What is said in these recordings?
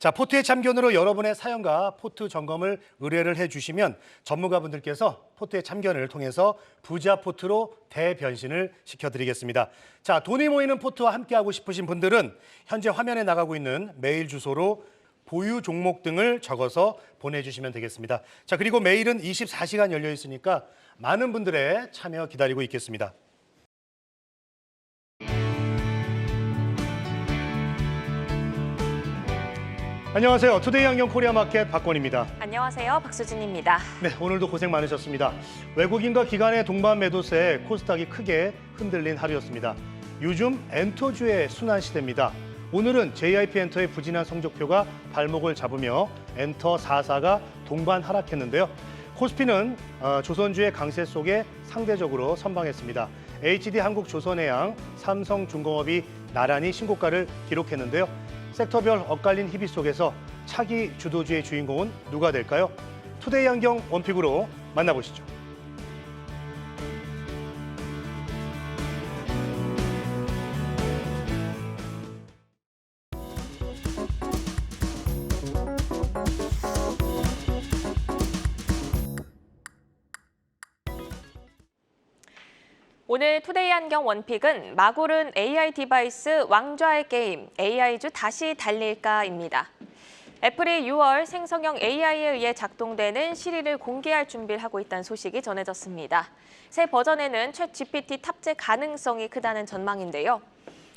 자, 포트의 참견으로 여러분의 사연과 포트 점검을 의뢰를 해주시면 전문가분들께서 포트의 참견을 통해서 부자 포트로 대변신을 시켜드리겠습니다. 자, 돈이 모이는 포트와 함께하고 싶으신 분들은 현재 화면에 나가고 있는 메일 주소로 보유 종목 등을 적어서 보내주시면 되겠습니다. 자, 그리고 메일은 24시간 열려 있으니까 많은 분들의 참여 기다리고 있겠습니다. 안녕하세요. 투데이 안경 코리아 마켓 박권입니다. 안녕하세요. 박수진입니다. 네, 오늘도 고생 많으셨습니다. 외국인과 기관의 동반 매도세에 코스닥이 크게 흔들린 하루였습니다. 요즘 엔터주의 순환 시대입니다. 오늘은 JYP 엔터의 부진한 성적표가 발목을 잡으며 엔터 44가 동반 하락했는데요. 코스피는 조선주의 강세 속에 상대적으로 선방했습니다. HD 한국조선해양, 삼성중공업이 나란히 신고가를 기록했는데요. 섹터별 엇갈린 희비 속에서 차기 주도주의 주인공은 누가 될까요? 투데이 안경 원픽으로 만나보시죠. 오늘 투데이 안경 원픽은 마고른 AI 디바이스 왕좌의 게임, AI주 다시 달릴까입니다. 애플이 6월 생성형 AI에 의해 작동되는 시리를 공개할 준비를 하고 있다는 소식이 전해졌습니다. 새 버전에는 챗 GPT 탑재 가능성이 크다는 전망인데요.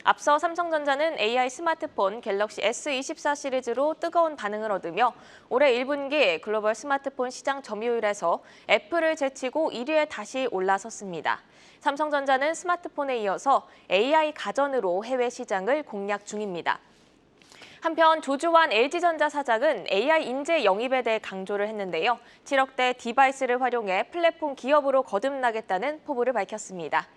앞서 삼성전자는 AI 스마트폰 갤럭시 S24 시리즈로 뜨거운 반응을 얻으며 올해 1분기 글로벌 스마트폰 시장 점유율에서 애플을 제치고 1위에 다시 올라섰습니다. 삼성전자는 스마트폰에 이어서 AI 가전으로 해외 시장을 공략 중입니다. 한편 조주환 LG전자 사장은 AI 인재 영입에 대해 강조를 했는데요. 7억대 디바이스를 활용해 플랫폼 기업으로 거듭나겠다는 포부를 밝혔습니다.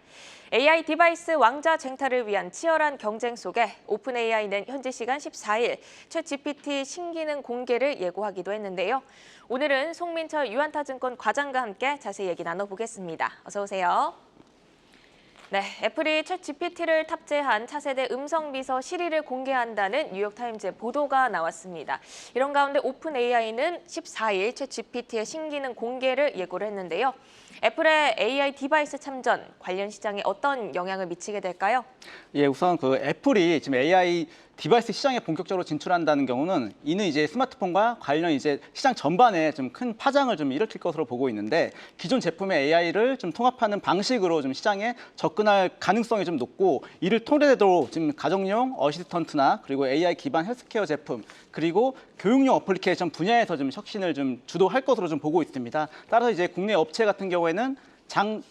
AI 디바이스 왕자 쟁탈을 위한 치열한 경쟁 속에 오픈 AI는 현지 시간 14일 챗 GPT 신기능 공개를 예고하기도 했는데요. 오늘은 송민철 유한타증권 과장과 함께 자세히 얘기 나눠보겠습니다. 어서 오세요. 네, 애플이 챗 GPT를 탑재한 차세대 음성 비서 시리를 공개한다는 뉴욕타임즈의 보도가 나왔습니다. 이런 가운데 오픈 AI는 14일 챗 GPT의 신기능 공개를 예고를 했는데요. 애플의 AI 디바이스 참전, 관련 시장에 어떤 영향을 미치게 될까요? 예, 우선 그 애플이 지금 AI 디바이스 시장에 본격적으로 진출한다는 경우는 이는 이제 스마트폰과 관련 이제 시장 전반에 좀 큰 파장을 좀 일으킬 것으로 보고 있는데 기존 제품의 AI를 좀 통합하는 방식으로 좀 시장에 접근할 가능성이 좀 높고 이를 토대로 지금 가정용 어시스턴트나 그리고 AI 기반 헬스케어 제품 그리고 교육용 어플리케이션 분야에서 좀 혁신을 좀 주도할 것으로 좀 보고 있습니다. 따라서 이제 국내 업체 같은 경우에는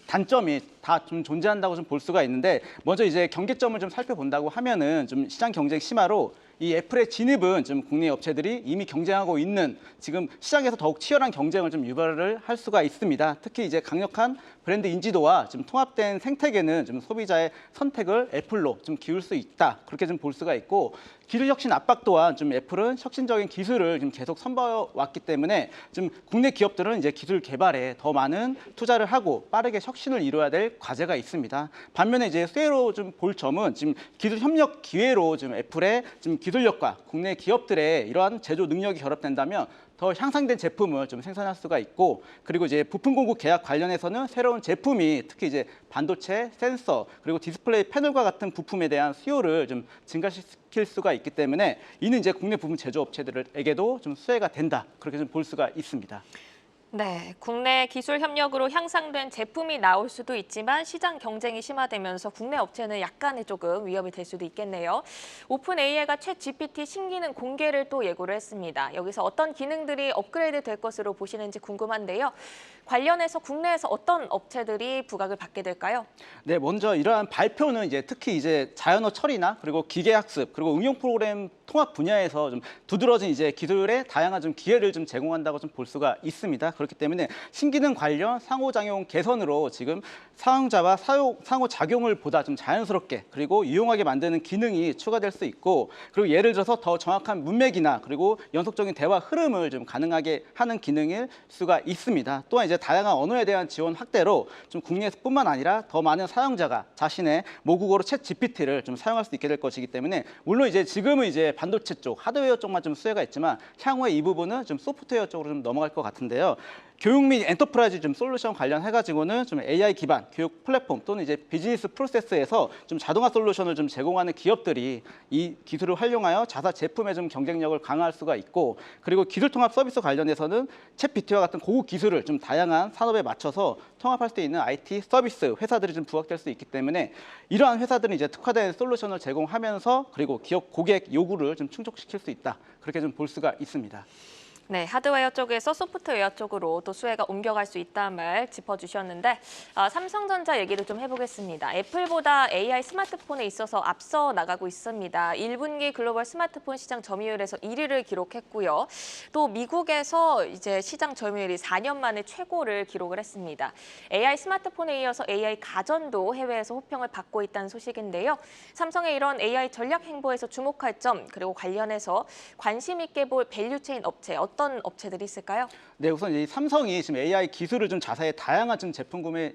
단점이 다 좀 존재한다고 좀 볼 수가 있는데 먼저 이제 경계점을 좀 살펴본다고 하면은 좀 시장 경쟁 심화로 이 애플의 진입은 좀 국내 업체들이 이미 경쟁하고 있는 지금 시장에서 더욱 치열한 경쟁을 좀 유발을 할 수가 있습니다. 특히 이제 강력한 브랜드 인지도와 좀 통합된 생태계는 좀 소비자의 선택을 애플로 좀 기울 수 있다. 그렇게 좀 볼 수가 있고 기술 혁신 압박 또한 좀 애플은 혁신적인 기술을 좀 계속 선보여왔기 때문에 좀 국내 기업들은 이제 기술 개발에 더 많은 투자를 하고 빠르게 혁신을 이루어야 될 과제가 있습니다. 반면에 이제 수혜로 좀 볼 점은 지금 기술 협력 기회로 좀 애플의 좀 기술력과 국내 기업들의 이러한 제조 능력이 결합된다면 더 향상된 제품을 좀 생산할 수가 있고 그리고 이제 부품 공급 계약 관련해서는 새로운 제품이 특히 이제 반도체, 센서 그리고 디스플레이 패널과 같은 부품에 대한 수요를 좀 증가시킬 수가 있기 때문에 이는 이제 국내 부품 제조업체들에게도 좀 수혜가 된다 그렇게 좀 볼 수가 있습니다. 네, 국내 기술 협력으로 향상된 제품이 나올 수도 있지만 시장 경쟁이 심화되면서 국내 업체는 약간의 조금 위협이 될 수도 있겠네요. 오픈 AI가 챗 GPT 신기능 공개를 또 예고를 했습니다. 여기서 어떤 기능들이 업그레이드 될 것으로 보시는지 궁금한데요. 관련해서 국내에서 어떤 업체들이 부각을 받게 될까요? 네, 먼저 이러한 발표는 이제 특히 이제 자연어 처리나 그리고 기계학습 그리고 응용 프로그램 통합 분야에서 좀 두드러진 이제 기술의 다양한 좀 기회를 좀 제공한다고 좀 볼 수가 있습니다. 그렇기 때문에 신기능 관련 상호작용 개선으로 지금 사용자와 상호작용을 보다 좀 자연스럽게 그리고 유용하게 만드는 기능이 추가될 수 있고 그리고 예를 들어서 더 정확한 문맥이나 그리고 연속적인 대화 흐름을 좀 가능하게 하는 기능일 수가 있습니다. 또한 이제 다양한 언어에 대한 지원 확대로 좀 국내에서뿐만 아니라 더 많은 사용자가 자신의 모국어로 챗 GPT를 좀 사용할 수 있게 될 것이기 때문에 물론 이제 지금은 이제 반도체 쪽, 하드웨어 쪽만 좀 수혜가 있지만 향후에 이 부분은 좀 소프트웨어 쪽으로 좀 넘어갈 것 같은데요. 교육 및 엔터프라이즈 좀 솔루션 관련해가지고는 좀 AI 기반 교육 플랫폼 또는 이제 비즈니스 프로세스에서 좀 자동화 솔루션을 좀 제공하는 기업들이 이 기술을 활용하여 자사 제품의 좀 경쟁력을 강화할 수가 있고, 그리고 기술 통합 서비스 관련해서는 챗BT와 같은 고급 기술을 좀 다양한 산업에 맞춰서 통합할 수 있는 IT 서비스 회사들이 좀 부각될 수 있기 때문에 이러한 회사들은 이제 특화된 솔루션을 제공하면서 그리고 기업 고객 요구를 좀 충족시킬 수 있다. 그렇게 좀 볼 수가 있습니다. 네, 하드웨어 쪽에서 소프트웨어 쪽으로 또 수혜가 옮겨갈 수 있다는 말 짚어주셨는데 삼성전자 얘기도 좀 해보겠습니다. 애플보다 AI 스마트폰에 있어서 앞서 나가고 있습니다. 1분기 글로벌 스마트폰 시장 점유율에서 1위를 기록했고요. 또 미국에서 이제 시장 점유율이 4년 만에 최고를 기록을 했습니다. AI 스마트폰에 이어서 AI 가전도 해외에서 호평을 받고 있다는 소식인데요. 삼성의 이런 AI 전략 행보에서 주목할 점, 그리고 관련해서 관심 있게 볼 밸류체인 업체, 어떤 업체들이 있을까요? 네, 우선 이 삼성이 지금 AI 기술을 좀 자사의 다양한 좀 제품 구매에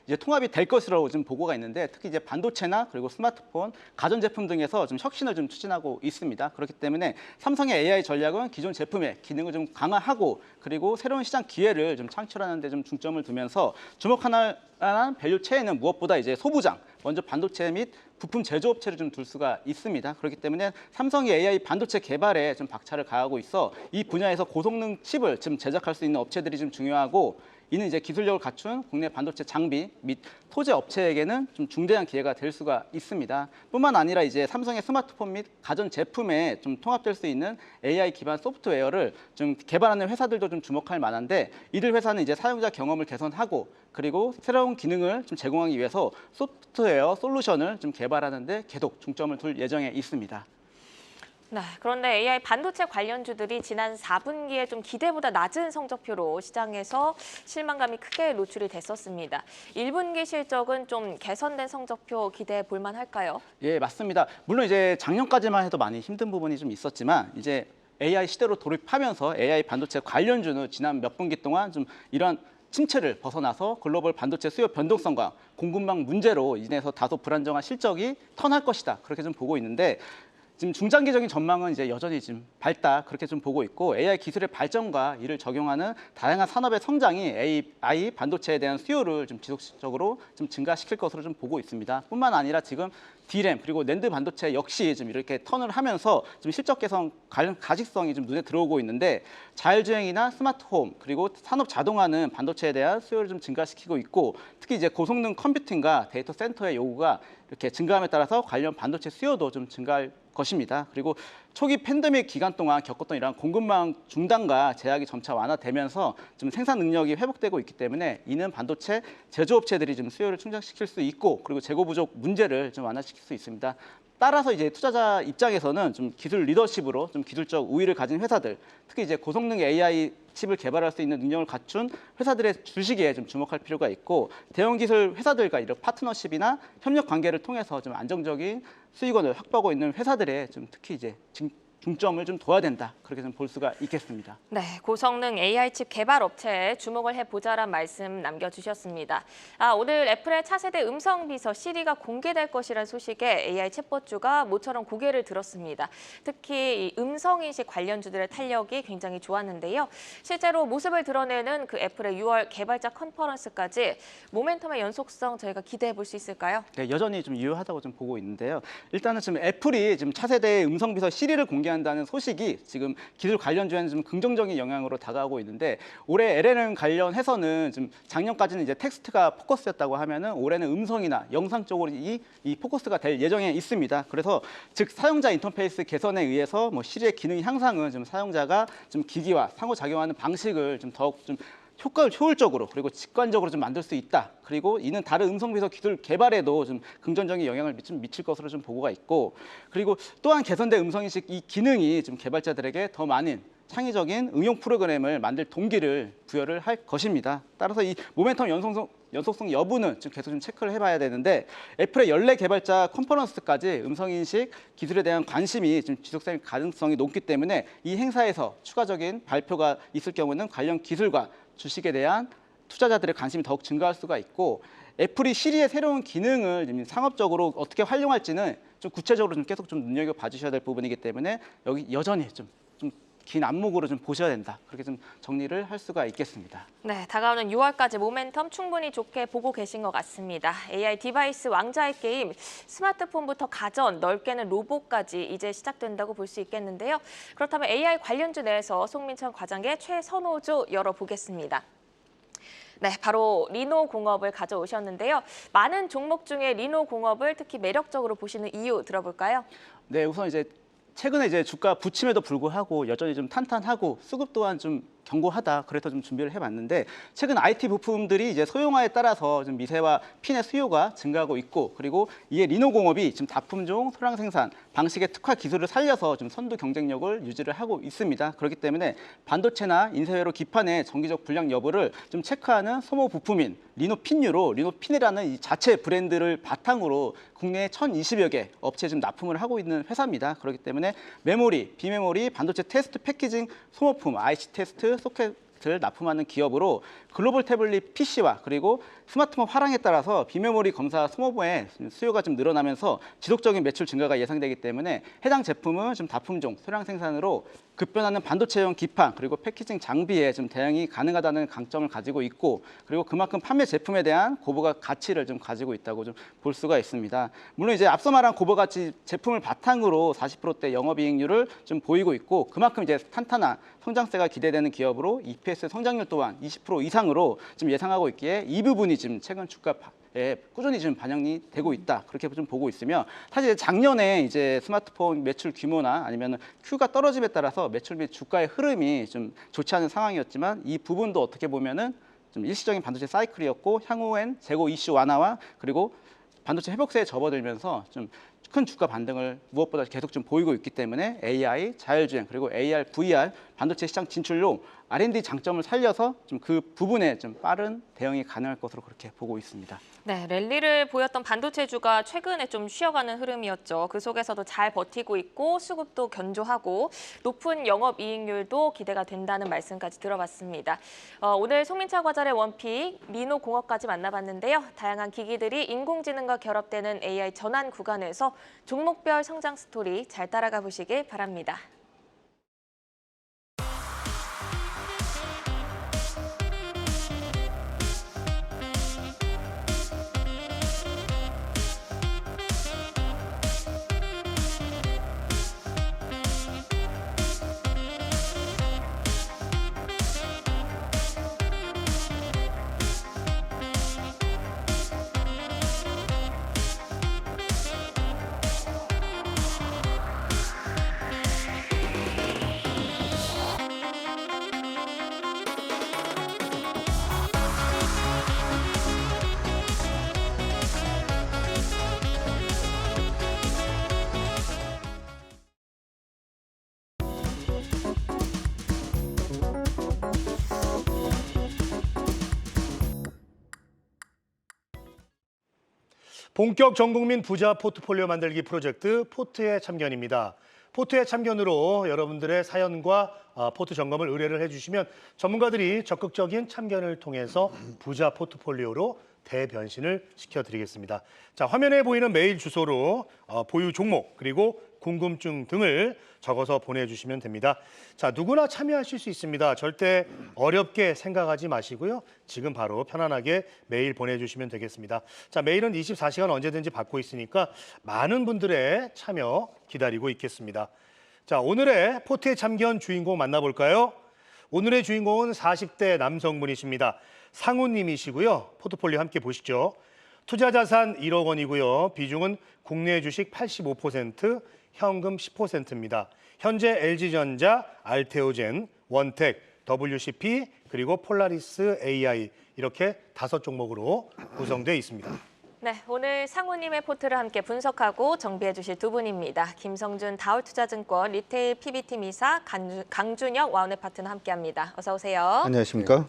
이제 통합이 될 것이라고 지금 보고가 있는데, 특히 이제 반도체나 그리고 스마트폰, 가전 제품 등에서 좀 혁신을 좀 추진하고 있습니다. 그렇기 때문에 삼성의 AI 전략은 기존 제품의 기능을 좀 강화하고 그리고 새로운 시장 기회를 좀 창출하는 데 좀 중점을 두면서 주목할 만한 밸류 체인은 무엇보다 이제 소부장, 먼저 반도체 및 부품 제조업체를 좀 둘 수가 있습니다. 그렇기 때문에 삼성이 AI 반도체 개발에 좀 박차를 가하고 있어 이 분야에서 고성능 칩을 지금 제작할 수 있는 업체들이 좀 중요하고, 이는 이제 기술력을 갖춘 국내 반도체 장비 및 소재 업체에게는 좀 중대한 기회가 될 수가 있습니다. 뿐만 아니라 이제 삼성의 스마트폰 및 가전 제품에 좀 통합될 수 있는 AI 기반 소프트웨어를 좀 개발하는 회사들도 좀 주목할 만한데, 이들 회사는 이제 사용자 경험을 개선하고 그리고 새로운 기능을 좀 제공하기 위해서 소프트웨어 솔루션을 좀 개발하는 데 계속 중점을 둘 예정에 있습니다. 네, 그런데 AI 반도체 관련주들이 지난 4분기에 좀 기대보다 낮은 성적표로 시장에서 실망감이 크게 노출이 됐었습니다. 1분기 실적은 좀 개선된 성적표 기대해 볼 만할까요? 예, 맞습니다. 물론 이제 작년까지만 해도 많이 힘든 부분이 좀 있었지만 이제 AI 시대로 돌입하면서 AI 반도체 관련주는 지난 몇 분기 동안 좀 이런 침체를 벗어나서 글로벌 반도체 수요 변동성과 공급망 문제로 인해서 다소 불안정한 실적이 턴할 것이다. 그렇게 좀 보고 있는데, 지금 중장기적인 전망은 이제 여전히 좀 밝다, 그렇게 좀 보고 있고, AI 기술의 발전과 이를 적용하는 다양한 산업의 성장이 AI 반도체에 대한 수요를 좀 지속적으로 좀 증가시킬 것으로 좀 보고 있습니다. 뿐만 아니라 지금 D램 그리고 낸드 반도체 역시 좀 이렇게 턴을 하면서 좀 실적 개선 가직성이 좀 눈에 들어오고 있는데, 자율주행이나 스마트홈 그리고 산업 자동화는 반도체에 대한 수요를 좀 증가시키고 있고, 특히 이제 고성능 컴퓨팅과 데이터 센터의 요구가 이렇게 증가함에 따라서 관련 반도체 수요도 좀 증가할 것입니다. 그리고 초기 팬데믹 기간 동안 겪었던 이러한 공급망 중단과 제약이 점차 완화되면서 좀 생산 능력이 회복되고 있기 때문에 이는 반도체 제조업체들이 좀 수요를 충족시킬 수 있고, 그리고 재고 부족 문제를 좀 완화시킬 수 있습니다. 따라서 이제 투자자 입장에서는 좀 기술 리더십으로 좀 기술적 우위를 가진 회사들, 특히 이제 고성능 AI 칩을 개발할 수 있는 능력을 갖춘 회사들의 주식에 좀 주목할 필요가 있고, 대형 기술 회사들과 이런 파트너십이나 협력 관계를 통해서 좀 안정적인 수익원을 확보하고 있는 회사들에 좀 특히 이제 중점을 좀 둬야 된다, 그렇게 좀 볼 수가 있겠습니다. 네, 고성능 AI 칩 개발 업체에 주목을 해보자란 말씀 남겨주셨습니다. 오늘 애플의 차세대 음성 비서 시리가 공개될 것이라는 소식에 AI 챗봇주가 모처럼 고개를 들었습니다. 특히 이 음성인식 관련주들의 탄력이 굉장히 좋았는데요. 실제로 모습을 드러내는 그 애플의 6월 개발자 컨퍼런스까지 모멘텀의 연속성 저희가 기대해 볼 수 있을까요? 네, 여전히 좀 유효하다고 좀 보고 있는데요. 일단은 지금 애플이 지금 차세대 음성 비서 시리를 공개한다는 소식이 지금 기술 관련주에는 좀 긍정적인 영향으로 다가오고 있는데, 올해 LLM 관련해서는 좀 작년까지는 이제 텍스트가 포커스였다고 하면은 올해는 음성이나 영상 쪽으로 이 포커스가 될 예정에 있습니다. 그래서 즉 사용자 인터페이스 개선에 의해서 뭐 시리의 기능 향상은 좀 사용자가 좀 기기와 상호작용하는 방식을 좀 더욱 좀 효율적으로 그리고 직관적으로 좀 만들 수 있다. 그리고 이는 다른 음성비서 기술 개발에도 좀 긍정적인 영향을 미칠 것으로 좀 보고가 있고, 그리고 또한 개선된 음성인식 이 기능이 좀 개발자들에게 더 많은 창의적인 응용 프로그램을 만들 동기를 부여를 할 것입니다. 따라서 이 모멘텀 연속성 여부는 좀 계속 좀 체크를 해봐야 되는데, 애플의 연례 개발자 컨퍼런스까지 음성인식 기술에 대한 관심이 좀 지속될 가능성이 높기 때문에 이 행사에서 추가적인 발표가 있을 경우는 관련 기술과 주식에 대한 투자자들의 관심이 더욱 증가할 수가 있고, 애플이 시리의 새로운 기능을 상업적으로 어떻게 활용할지는 좀 구체적으로 좀 계속 좀 눈여겨봐 주셔야 될 부분이기 때문에 여기 여전히 좀 긴 안목으로 좀 보셔야 된다. 그렇게 좀 정리를 할 수가 있겠습니다. 네, 다가오는 6월까지 모멘텀 충분히 좋게 보고 계신 것 같습니다. AI 디바이스 왕좌의 게임, 스마트폰부터 가전, 넓게는 로봇까지 이제 시작된다고 볼 수 있겠는데요. 그렇다면 AI 관련주 내에서 송민천 과장의 최선호주 열어보겠습니다. 네, 바로 리노공업을 가져오셨는데요. 많은 종목 중에 리노공업을 특히 매력적으로 보시는 이유 들어볼까요? 네, 우선 이제 최근에 이제 주가 부침에도 불구하고 여전히 좀 탄탄하고 수급 또한 좀 견고하다. 그래서 좀 준비를 해봤는데 최근 IT 부품들이 이제 소형화에 따라서 좀 미세와 핀의 수요가 증가하고 있고 그리고 이에 리노공업이 지금 다품종 소량 생산 방식의 특화 기술을 살려서 좀 선두 경쟁력을 유지를 하고 있습니다. 그렇기 때문에 반도체나 인쇄회로 기판의 정기적 불량 여부를 좀 체크하는 소모 부품인 리노핀유로 리노핀이라는 이 자체 브랜드를 바탕으로 국내에 1,020여 개 업체에 지금 납품을 하고 있는 회사입니다. 그렇기 때문에 메모리, 비메모리, 반도체 테스트 패키징, 소모품, IC 테스트, 소켓을 납품하는 기업으로 글로벌 태블릿 PC와 그리고 스마트폰 화랑에 따라서 비메모리 검사 소모품의 수요가 좀 늘어나면서 지속적인 매출 증가가 예상되기 때문에 해당 제품은 좀 다품종, 소량 생산으로 급변하는 반도체용 기판 그리고 패키징 장비에 좀 대응이 가능하다는 강점을 가지고 있고 그리고 그만큼 판매 제품에 대한 고부가 가치를 좀 가지고 있다고 좀 볼 수가 있습니다. 물론 이제 앞서 말한 고부 가치 제품을 바탕으로 40%대 영업이익률을 좀 보이고 있고 그만큼 이제 탄탄한 성장세가 기대되는 기업으로 EPS 성장률 또한 20% 이상으로 좀 예상하고 있기에 이 부분이 지금 최근 주가에 꾸준히 지금 반영이 되고 있다 그렇게 좀 보고 있으며 사실 작년에 이제 스마트폰 매출 규모나 아니면 Q가 떨어짐에 따라서 매출 및 주가의 흐름이 좀 좋지 않은 상황이었지만 이 부분도 어떻게 보면은 좀 일시적인 반도체 사이클이었고 향후엔 재고 이슈 완화와 그리고 반도체 회복세에 접어들면서 좀 큰 주가 반등을 무엇보다 계속 좀 보이고 있기 때문에 AI, 자율주행 그리고 AR, VR 반도체 시장 진출로 R&D 장점을 살려서 좀 그 부분에 좀 빠른 대응이 가능할 것으로 그렇게 보고 있습니다. 네, 랠리를 보였던 반도체주가 최근에 좀 쉬어가는 흐름이었죠. 그 속에서도 잘 버티고 있고 수급도 견조하고 높은 영업이익률도 기대가 된다는 말씀까지 들어봤습니다. 오늘 송민철 과장의 원픽, 리노공업까지 만나봤는데요. 다양한 기기들이 인공지능과 결합되는 AI 전환 구간에서 종목별 성장 스토리 잘 따라가 보시길 바랍니다. 본격 전국민 부자 포트폴리오 만들기 프로젝트 포트의 참견입니다. 포트의 참견으로 여러분들의 사연과 포트 점검을 의뢰를 해주시면 전문가들이 적극적인 참견을 통해서 부자 포트폴리오로 대변신을 시켜드리겠습니다. 자, 화면에 보이는 메일 주소로 보유 종목 그리고 궁금증 등을 적어서 보내주시면 됩니다. 자, 누구나 참여하실 수 있습니다. 절대 어렵게 생각하지 마시고요. 지금 바로 편안하게 메일 보내주시면 되겠습니다. 자, 메일은 24시간 언제든지 받고 있으니까 많은 분들의 참여 기다리고 있겠습니다. 자, 오늘의 포트의 참견 주인공 만나볼까요? 오늘의 주인공은 40대 남성분이십니다. 상우님이시고요. 포트폴리오 함께 보시죠. 투자 자산 1억 원이고요. 비중은 국내 주식 85%, 현금 10%입니다. 현재 LG전자, 알테오젠, 원텍, WCP, 그리고 폴라리스 AI 이렇게 5종목으로 구성되어 있습니다. 네, 오늘 상우님의 포트를 함께 분석하고 정비해 주실 두 분입니다. 김성준 다올투자증권 리테일 PB팀 이사, 강준혁 와운의 파트너 함께합니다. 어서 오세요. 안녕하십니까?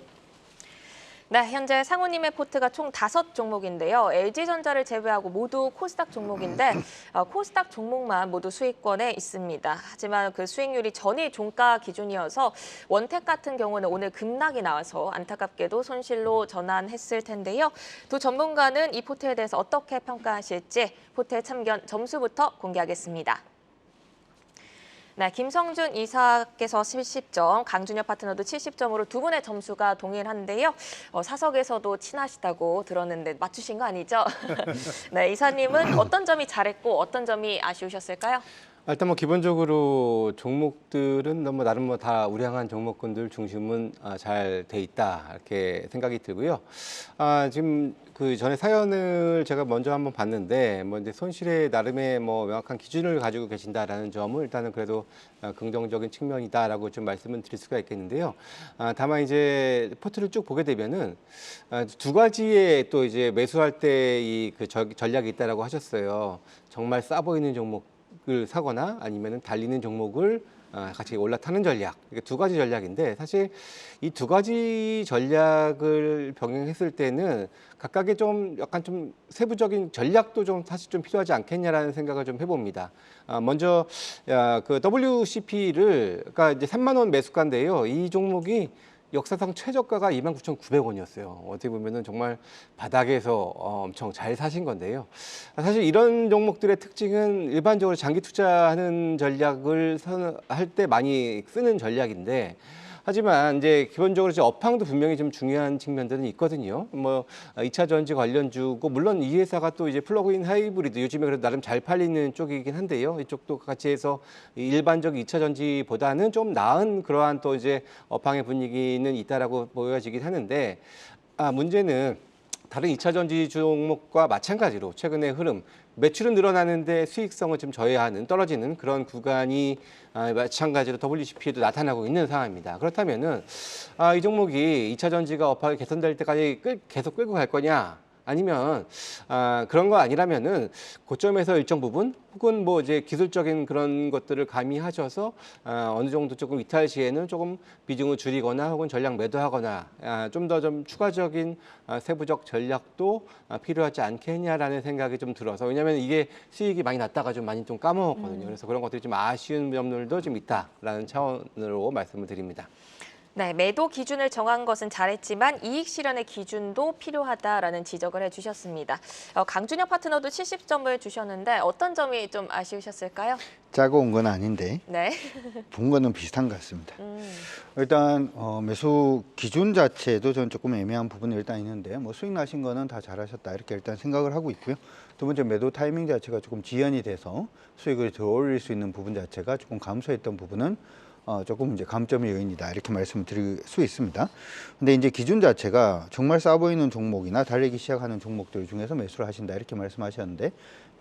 네, 현재 상우님의 포트가 총 5종목인데요. LG전자를 제외하고 모두 코스닥 종목인데 코스닥 종목만 모두 수익권에 있습니다. 하지만 그 수익률이 전일 종가 기준이어서 원택 같은 경우는 오늘 급락이 나와서 안타깝게도 손실로 전환했을 텐데요. 두 전문가는 이 포트에 대해서 어떻게 평가하실지 포트의 참견 점수부터 공개하겠습니다. 네, 김성준 이사께서 70점, 강준혁 파트너도 70점으로 두 분의 점수가 동일한데요. 사석에서도 친하시다고 들었는데 맞추신 거 아니죠? 네, 이사님은 어떤 점이 잘했고 어떤 점이 아쉬우셨을까요? 일단 뭐 기본적으로 종목들은 너무 나름 뭐 다 우량한 종목군들 중심은 잘 돼 있다 이렇게 생각이 들고요. 지금 그 전에 사연을 제가 먼저 한번 봤는데 뭐 이제 손실의 나름의 뭐 명확한 기준을 가지고 계신다라는 점을 일단은 그래도 긍정적인 측면이다라고 좀 말씀을 드릴 수가 있겠는데요. 다만 이제 포트를 쭉 보게 되면은 두 가지의 또 이제 매수할 때 이 그 전략이 있다라고 하셨어요. 정말 싸 보이는 종목을 사거나 아니면은 달리는 종목을 같이 올라타는 전략. 이게 두 가지 전략인데 사실 이 두 가지 전략을 병행했을 때는 각각의 좀 약간 좀 세부적인 전략도 좀 사실 좀 필요하지 않겠냐라는 생각을 좀 해봅니다. 먼저 그 WCP를 그러니까 이제 3만 원 매수가인데요. 이 종목이 역사상 최저가가 29,900원이었어요. 어떻게 보면은 정말 바닥에서 엄청 잘 사신 건데요. 사실 이런 종목들의 특징은 일반적으로 장기 투자하는 전략을 할 때 많이 쓰는 전략인데, 하지만 이제 기본적으로 이제 업황도 분명히 좀 중요한 측면들은 있거든요. 뭐 2차 전지 관련주고 물론 이 회사가 또 이제 플러그인 하이브리드 요즘에 그래도 나름 잘 팔리는 쪽이긴 한데요. 이쪽도 같이 해서 일반적 2차 전지보다는 좀 나은 그러한 또 이제 업황의 분위기는 있다라고 보여지긴 하는데 문제는 다른 2차 전지 종목과 마찬가지로 최근의 흐름 매출은 늘어나는데 수익성은 좀 저해하는 떨어지는 그런 구간이 마찬가지로 WCP에도 나타나고 있는 상황입니다. 그렇다면은 이 종목이 2차 전지가 업황이 개선될 때까지 계속 끌고 갈 거냐? 아니면 그런 거 아니라면은 고점에서 일정 부분 혹은 뭐 이제 기술적인 그런 것들을 가미하셔서 어느 정도 조금 이탈 시에는 조금 비중을 줄이거나 혹은 전략 매도하거나 좀 더 좀 추가적인 세부적 전략도 필요하지 않겠냐라는 생각이 좀 들어서 왜냐하면 이게 수익이 많이 났다가 좀 많이 좀 까먹었거든요. 그래서 그런 것들이 좀 아쉬운 점들도 좀 있다라는 차원으로 말씀을 드립니다. 네, 매도 기준을 정한 것은 잘했지만 이익 실현의 기준도 필요하다라는 지적을 해주셨습니다. 강준혁 파트너도 70점을 주셨는데 어떤 점이 좀 아쉬우셨을까요? 짜고 온 건 아닌데 네. 본 거는 비슷한 것 같습니다. 일단 매수 기준 자체도 저는 조금 애매한 부분이 일단 있는데 뭐 수익 나신 거는 다 잘하셨다 이렇게 일단 생각을 하고 있고요. 두 번째 매도 타이밍 자체가 조금 지연이 돼서 수익을 더 올릴 수 있는 부분 자체가 조금 감소했던 부분은 조금 이제 감점의 요인이다 이렇게 말씀을 드릴 수 있습니다. 근데 이제 기준 자체가 정말 싸 보이는 종목이나 달리기 시작하는 종목들 중에서 매수를 하신다 이렇게 말씀하셨는데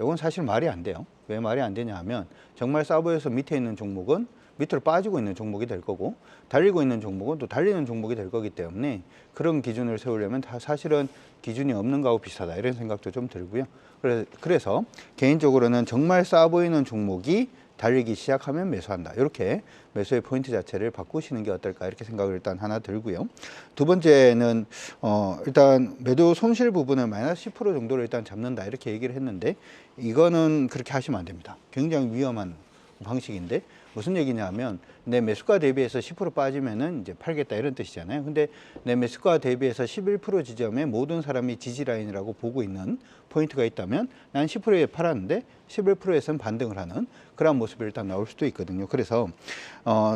이건 사실 말이 안 돼요. 왜 말이 안 되냐 하면 정말 싸 보여서 밑에 있는 종목은 밑으로 빠지고 있는 종목이 될 거고 달리고 있는 종목은 또 달리는 종목이 될 거기 때문에 그런 기준을 세우려면 다 사실은 기준이 없는 거하고 비슷하다 이런 생각도 좀 들고요. 그래서 개인적으로는 정말 싸 보이는 종목이 달리기 시작하면 매수한다. 이렇게 매수의 포인트 자체를 바꾸시는 게 어떨까 이렇게 생각을 일단 하나 들고요. 두 번째는 일단 매도 손실 부분을 마이너스 10% 정도를 일단 잡는다 이렇게 얘기를 했는데 이거는 그렇게 하시면 안 됩니다. 굉장히 위험한 방식인데 무슨 얘기냐면 내 매수가 대비해서 10% 빠지면은 이제 팔겠다 이런 뜻이잖아요. 근데 내 매수가 대비해서 11% 지점에 모든 사람이 지지 라인이라고 보고 있는 포인트가 있다면 난 10%에 팔았는데 11%에서는 반등을 하는 그런 모습이 일단 나올 수도 있거든요. 그래서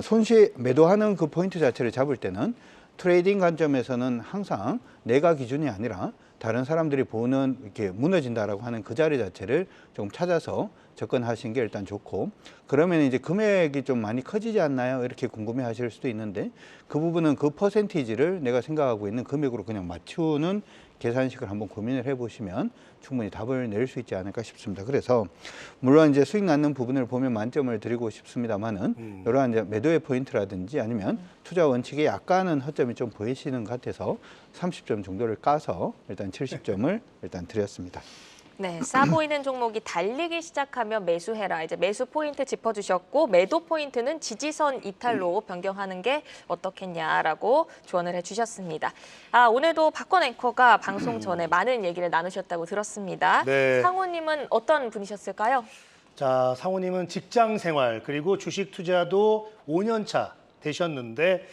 손실 매도하는 그 포인트 자체를 잡을 때는 트레이딩 관점에서는 항상 내가 기준이 아니라 다른 사람들이 보는 이렇게 무너진다라고 하는 그 자리 자체를 좀 찾아서 접근하시는 게 일단 좋고 그러면 이제 금액이 좀 많이 커지지 않나요? 이렇게 궁금해 하실 수도 있는데 그 부분은 그 퍼센티지를 내가 생각하고 있는 금액으로 그냥 맞추는 계산식을 한번 고민을 해보시면 충분히 답을 낼 수 있지 않을까 싶습니다. 그래서 물론 이제 수익 낳는 부분을 보면 만점을 드리고 싶습니다만은 이러한 이제 매도의 포인트라든지 아니면 투자 원칙에 약간은 허점이 좀 보이시는 것 같아서 30점 정도를 까서 일단 70점을 일단 드렸습니다. 네, 싸 보이는 종목이 달리기 시작하면 매수해라. 이제 매수 포인트 짚어주셨고 매도 포인트는 지지선 이탈로 변경하는 게 어떻겠냐라고 조언을 해주셨습니다. 오늘도 박건 앵커가 방송 전에 많은 얘기를 나누셨다고 들었습니다. 네. 상호님은 어떤 분이셨을까요? 자, 상호님은 직장 생활 그리고 주식 투자도 5년 차 되셨는데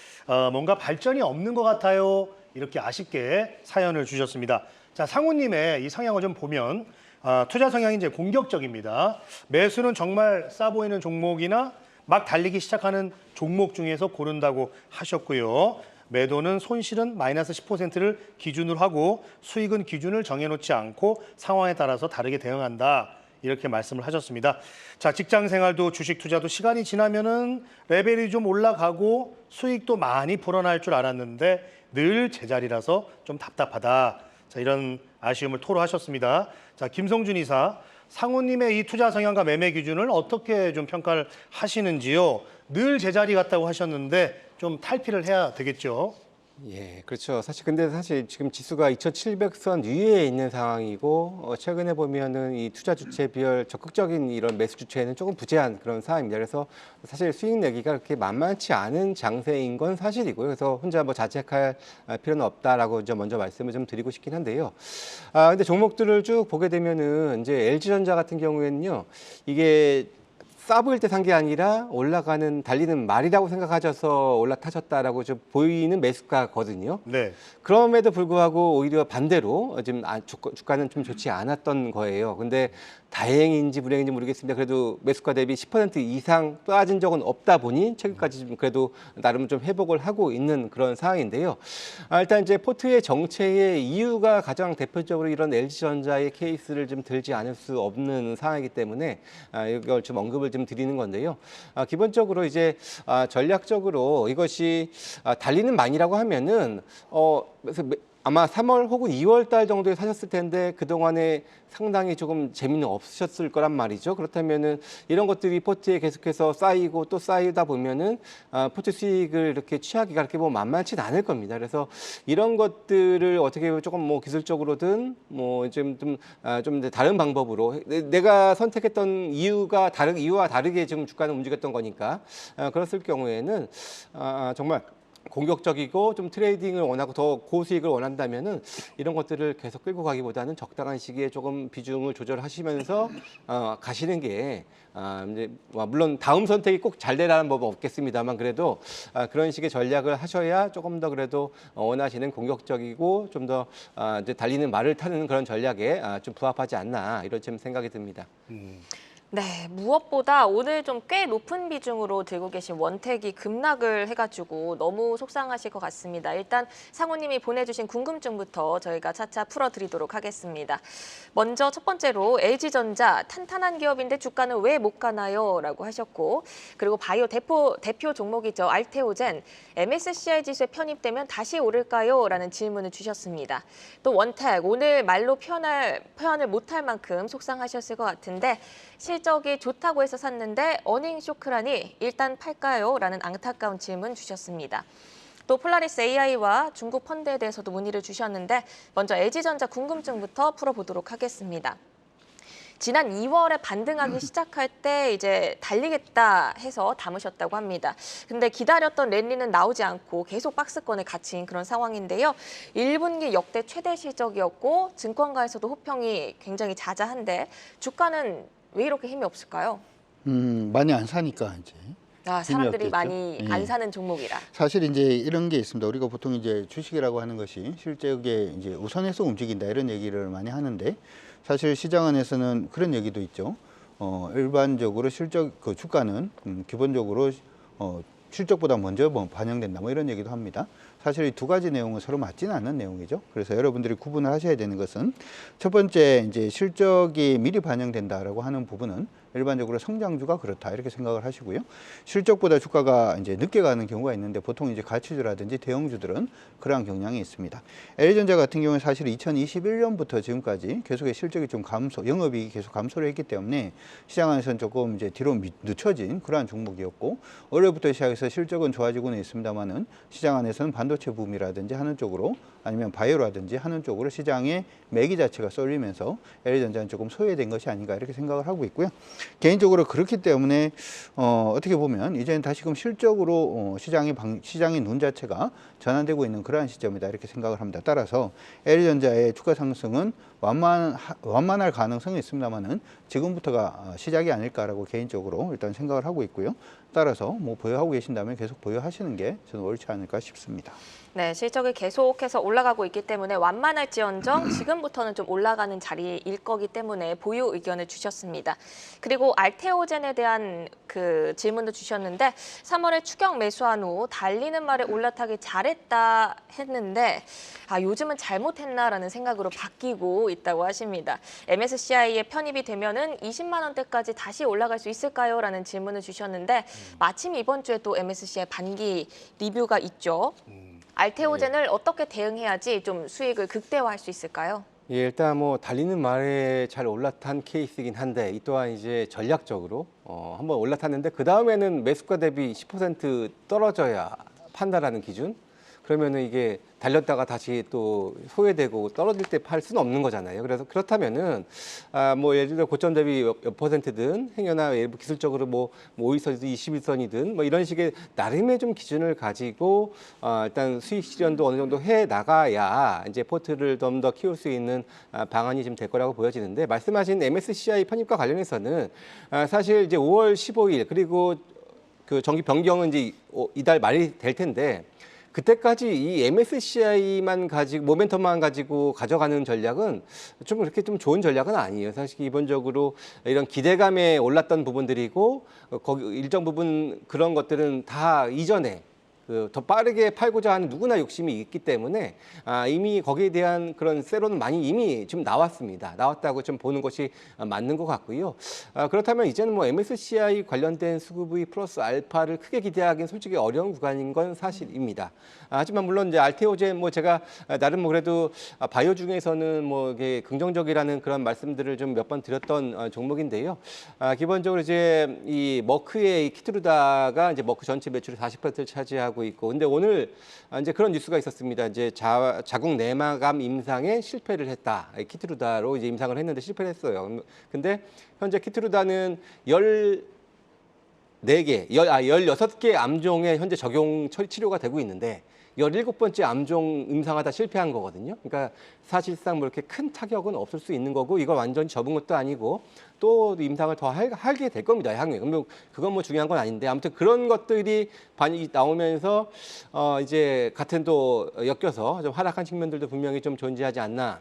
뭔가 발전이 없는 것 같아요. 이렇게 아쉽게 사연을 주셨습니다. 자, 상호님의 이 성향을 좀 보면 투자 성향이 이제 공격적입니다. 매수는 정말 싸 보이는 종목이나 막 달리기 시작하는 종목 중에서 고른다고 하셨고요. 매도는 손실은 마이너스 10%를 기준으로 하고 수익은 기준을 정해놓지 않고 상황에 따라서 다르게 대응한다. 이렇게 말씀을 하셨습니다. 자, 직장 생활도 주식 투자도 시간이 지나면은 레벨이 좀 올라가고 수익도 많이 불어날 줄 알았는데 늘 제자리라서 좀 답답하다. 자, 이런 아쉬움을 토로하셨습니다. 자, 김성준 이사, 상호님의 이 투자 성향과 매매 기준을 어떻게 좀 평가를 하시는지요? 늘 제자리 같다고 하셨는데 좀 탈피를 해야 되겠죠? 예, 그렇죠. 사실 지금 지수가 2,700선 위에 있는 상황이고 최근에 보면은 이 투자 주체 비율 적극적인 이런 매수 주체는 조금 부재한 그런 상황입니다. 그래서 사실 수익 내기가 그렇게 만만치 않은 장세인 건 사실이고요. 그래서 혼자 뭐 자책할 필요는 없다라고 좀 먼저 말씀을 좀 드리고 싶긴 한데요. 근데 종목들을 쭉 보게 되면은 이제 LG전자 같은 경우에는요, 이게 싸 보일 때 산 게 아니라 올라가는 달리는 말이라고 생각하셔서 올라타셨다라고 좀 보이는 매수가거든요. 네. 그럼에도 불구하고 오히려 반대로 지금 주가는 좀 좋지 않았던 거예요. 근데 다행인지 불행인지 모르겠습니다. 그래도 매수가 대비 10% 이상 빠진 적은 없다 보니 최근까지 좀 그래도 나름 좀 회복을 하고 있는 그런 상황인데요. 일단 이제 포트의 정체의 이유가 가장 대표적으로 이런 LG전자의 케이스를 좀 들지 않을 수 없는 상황이기 때문에 이걸 좀 언급을 좀 드리는 건데요. 기본적으로 이제 전략적으로 이것이 달리는 많이라고 하면은 그래서 아마 3월 혹은 2월 달 정도에 사셨을 텐데 그동안에 상당히 조금 재미는 없으셨을 거란 말이죠. 그렇다면은 이런 것들이 포트에 계속해서 쌓이고 또 쌓이다 보면은 포트 수익을 이렇게 취하기가 그렇게 뭐 만만치는 않을 겁니다. 그래서 이런 것들을 어떻게 보면 조금 뭐 기술적으로든 뭐 좀 다른 방법으로 내가 선택했던 이유와 다르게 지금 주가는 움직였던 거니까 그랬을 경우에는 정말 공격적이고 좀 트레이딩을 원하고 더 고수익을 원한다면은 이런 것들을 계속 끌고 가기보다는 적당한 시기에 조금 비중을 조절하시면서 가시는 게 이제 물론 다음 선택이 꼭 잘 되라는 법은 없겠습니다만 그래도 그런 식의 전략을 하셔야 조금 더 그래도 원하시는 공격적이고 좀 더 이제 달리는 말을 타는 그런 전략에 좀 부합하지 않나 이런 좀 생각이 듭니다. 네, 무엇보다 오늘 좀 꽤 높은 비중으로 들고 계신 원택이 급락을 해가지고 너무 속상하실 것 같습니다. 일단 상호님이 보내주신 궁금증부터 저희가 차차 풀어드리도록 하겠습니다. 먼저 첫 번째로 LG전자 탄탄한 기업인데 주가는 왜 못 가나요? 라고 하셨고 그리고 바이오 대표 종목이죠. 알테오젠 MSCI 지수에 편입되면 다시 오를까요? 라는 질문을 주셨습니다. 또 원택 오늘 말로 표현을 못할 만큼 속상하셨을 것 같은데 실적이 좋다고 해서 샀는데 어닝 쇼크라니 일단 팔까요? 라는 안타까운 질문 주셨습니다. 또 폴라리스 AI와 중국 펀드에 대해서도 문의를 주셨는데 먼저 LG전자 궁금증부터 풀어보도록 하겠습니다. 지난 2월에 반등하기 시작할 때 이제 달리겠다 해서 담으셨다고 합니다. 근데 기다렸던 랠리는 나오지 않고 계속 박스권에 갇힌 그런 상황인데요. 1분기 역대 최대 실적이었고 증권가에서도 호평이 굉장히 자자한데 주가는 왜 이렇게 힘이 없을까요? 많이 안 사니까 이제. 사람들이 없겠죠. 많이 예. 안 사는 종목이라. 사실 이제 이런 게 있습니다. 우리가 보통 이제 주식이라고 하는 것이 실적에 이제 우선해서 움직인다 이런 얘기를 많이 하는데 사실 시장 안에서는 그런 얘기도 있죠. 일반적으로 실적 그 주가는 기본적으로 실적보다 먼저 반영된다 뭐 이런 얘기도 합니다. 사실 이 두 가지 내용은 서로 맞지는 않는 내용이죠. 그래서 여러분들이 구분을 하셔야 되는 것은 첫 번째 이제 실적이 미리 반영된다라고 하는 부분은 일반적으로 성장주가 그렇다 이렇게 생각을 하시고요. 실적보다 주가가 이제 늦게 가는 경우가 있는데 보통 이제 가치주라든지 대형주들은 그러한 경향이 있습니다. LG전자 같은 경우는 사실 2021년부터 지금까지 계속의 실적이 좀 영업이익이 계속 감소를 했기 때문에 시장 안에서는 조금 이제 뒤로 늦춰진 그러한 종목이었고 올해부터 시작해서 실적은 좋아지고는 있습니다만은 시장 안에서는 반도체 반도체 붐이라든지 하는 쪽으로 아니면 바이오라든지 하는 쪽으로 시장의 매기 자체가 쏠리면서 LG전자는 조금 소외된 것이 아닌가 이렇게 생각을 하고 있고요. 개인적으로 그렇기 때문에 어떻게 보면 이제는 다시금 실적으로 시장의 눈 자체가 전환되고 있는 그러한 시점이다 이렇게 생각을 합니다. 따라서 LG전자의 주가 상승은 완만할 가능성이 있습니다만은 지금부터가 시작이 아닐까라고 개인적으로 일단 생각을 하고 있고요. 따라서 뭐 보유하고 계신다면 계속 보유하시는 게 저는 옳지 않을까 싶습니다. 네, 실적이 계속해서 올라가고 있기 때문에 완만할지언정 지금부터는 좀 올라가는 자리일 거기 때문에 보유 의견을 주셨습니다. 그리고 알테오젠에 대한 그 질문도 주셨는데 3월에 추격 매수한 후 달리는 말에 올라타기 잘했다 했는데 요즘은 잘못했나라는 생각으로 바뀌고 있다고 하십니다. MSCI에 편입이 되면은 20만 원대까지 다시 올라갈 수 있을까요? 라는 질문을 주셨는데 마침 이번 주에 또 MSCI 반기 리뷰가 있죠. 알테오젠을 어떻게 대응해야지 좀 수익을 극대화할 수 있을까요? 예, 일단 뭐 달리는 말에 잘 올라탄 케이스이긴 한데 이 또한 이제 전략적으로 한번 올라탔는데 그 다음에는 매수가 대비 10% 떨어져야 판다라는 기준. 그러면은 이게 달렸다가 다시 또 소외되고 떨어질 때 팔 수는 없는 거잖아요. 그래서 그렇다면은 뭐 예를 들어 고점 대비 몇 퍼센트든 행여나 일부 기술적으로 뭐 5일선이든 21선이든 뭐 이런 식의 나름의 좀 기준을 가지고 일단 수익 실현도 어느 정도 해 나가야 이제 포트를 좀 더 키울 수 있는 방안이 좀 될 거라고 보여지는데 말씀하신 MSCI 편입과 관련해서는 사실 이제 5월 15일 그리고 그 정기 변경은 이제 이달 말이 될 텐데 그때까지 이 MSCI만 가지고 모멘텀만 가지고 가져가는 전략은 좀 그렇게 좀 좋은 전략은 아니에요. 사실 기본적으로 이런 기대감에 올랐던 부분들이고 거기 일정 부분 그런 것들은 다 이전에 더 빠르게 팔고자 하는 누구나 욕심이 있기 때문에 이미 거기에 대한 그런 세로는 많이 이미 좀 나왔습니다. 나왔다고 좀 보는 것이 맞는 것 같고요. 그렇다면 이제는 뭐 MSCI 관련된 수급의 플러스 알파를 크게 기대하기는 솔직히 어려운 구간인 건 사실입니다. 하지만 물론 이제 알테오젠 뭐 제가 나름 뭐 그래도 바이오 중에서는 뭐 이게 긍정적이라는 그런 말씀들을 좀 몇 번 드렸던 종목인데요. 기본적으로 이제 이 머크의 키트루다가 이제 머크 전체 매출의 40%를 차지하고 있고, 근데 오늘 이제 그런 뉴스가 있었습니다. 이제 자궁 내막암 임상에 실패를 했다. 키트루다로 이제 임상을 했는데 실패를 했어요. 근데 현재 키트루다는 16개 암종에 현재 적용 치료가 되고 있는데 17번째 암종 임상하다 실패한 거거든요. 그러니까 사실상 뭐 이렇게 큰 타격은 없을 수 있는 거고 이걸 완전히 접은 것도 아니고 또 임상을 더 하게 될 겁니다. 향후에. 그건 뭐 중요한 건 아닌데 아무튼 그런 것들이 반이 나오면서 이제 같은 또 엮여서 좀 하락한 측면들도 분명히 좀 존재하지 않나.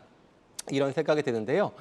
이런 생각이 드는데요.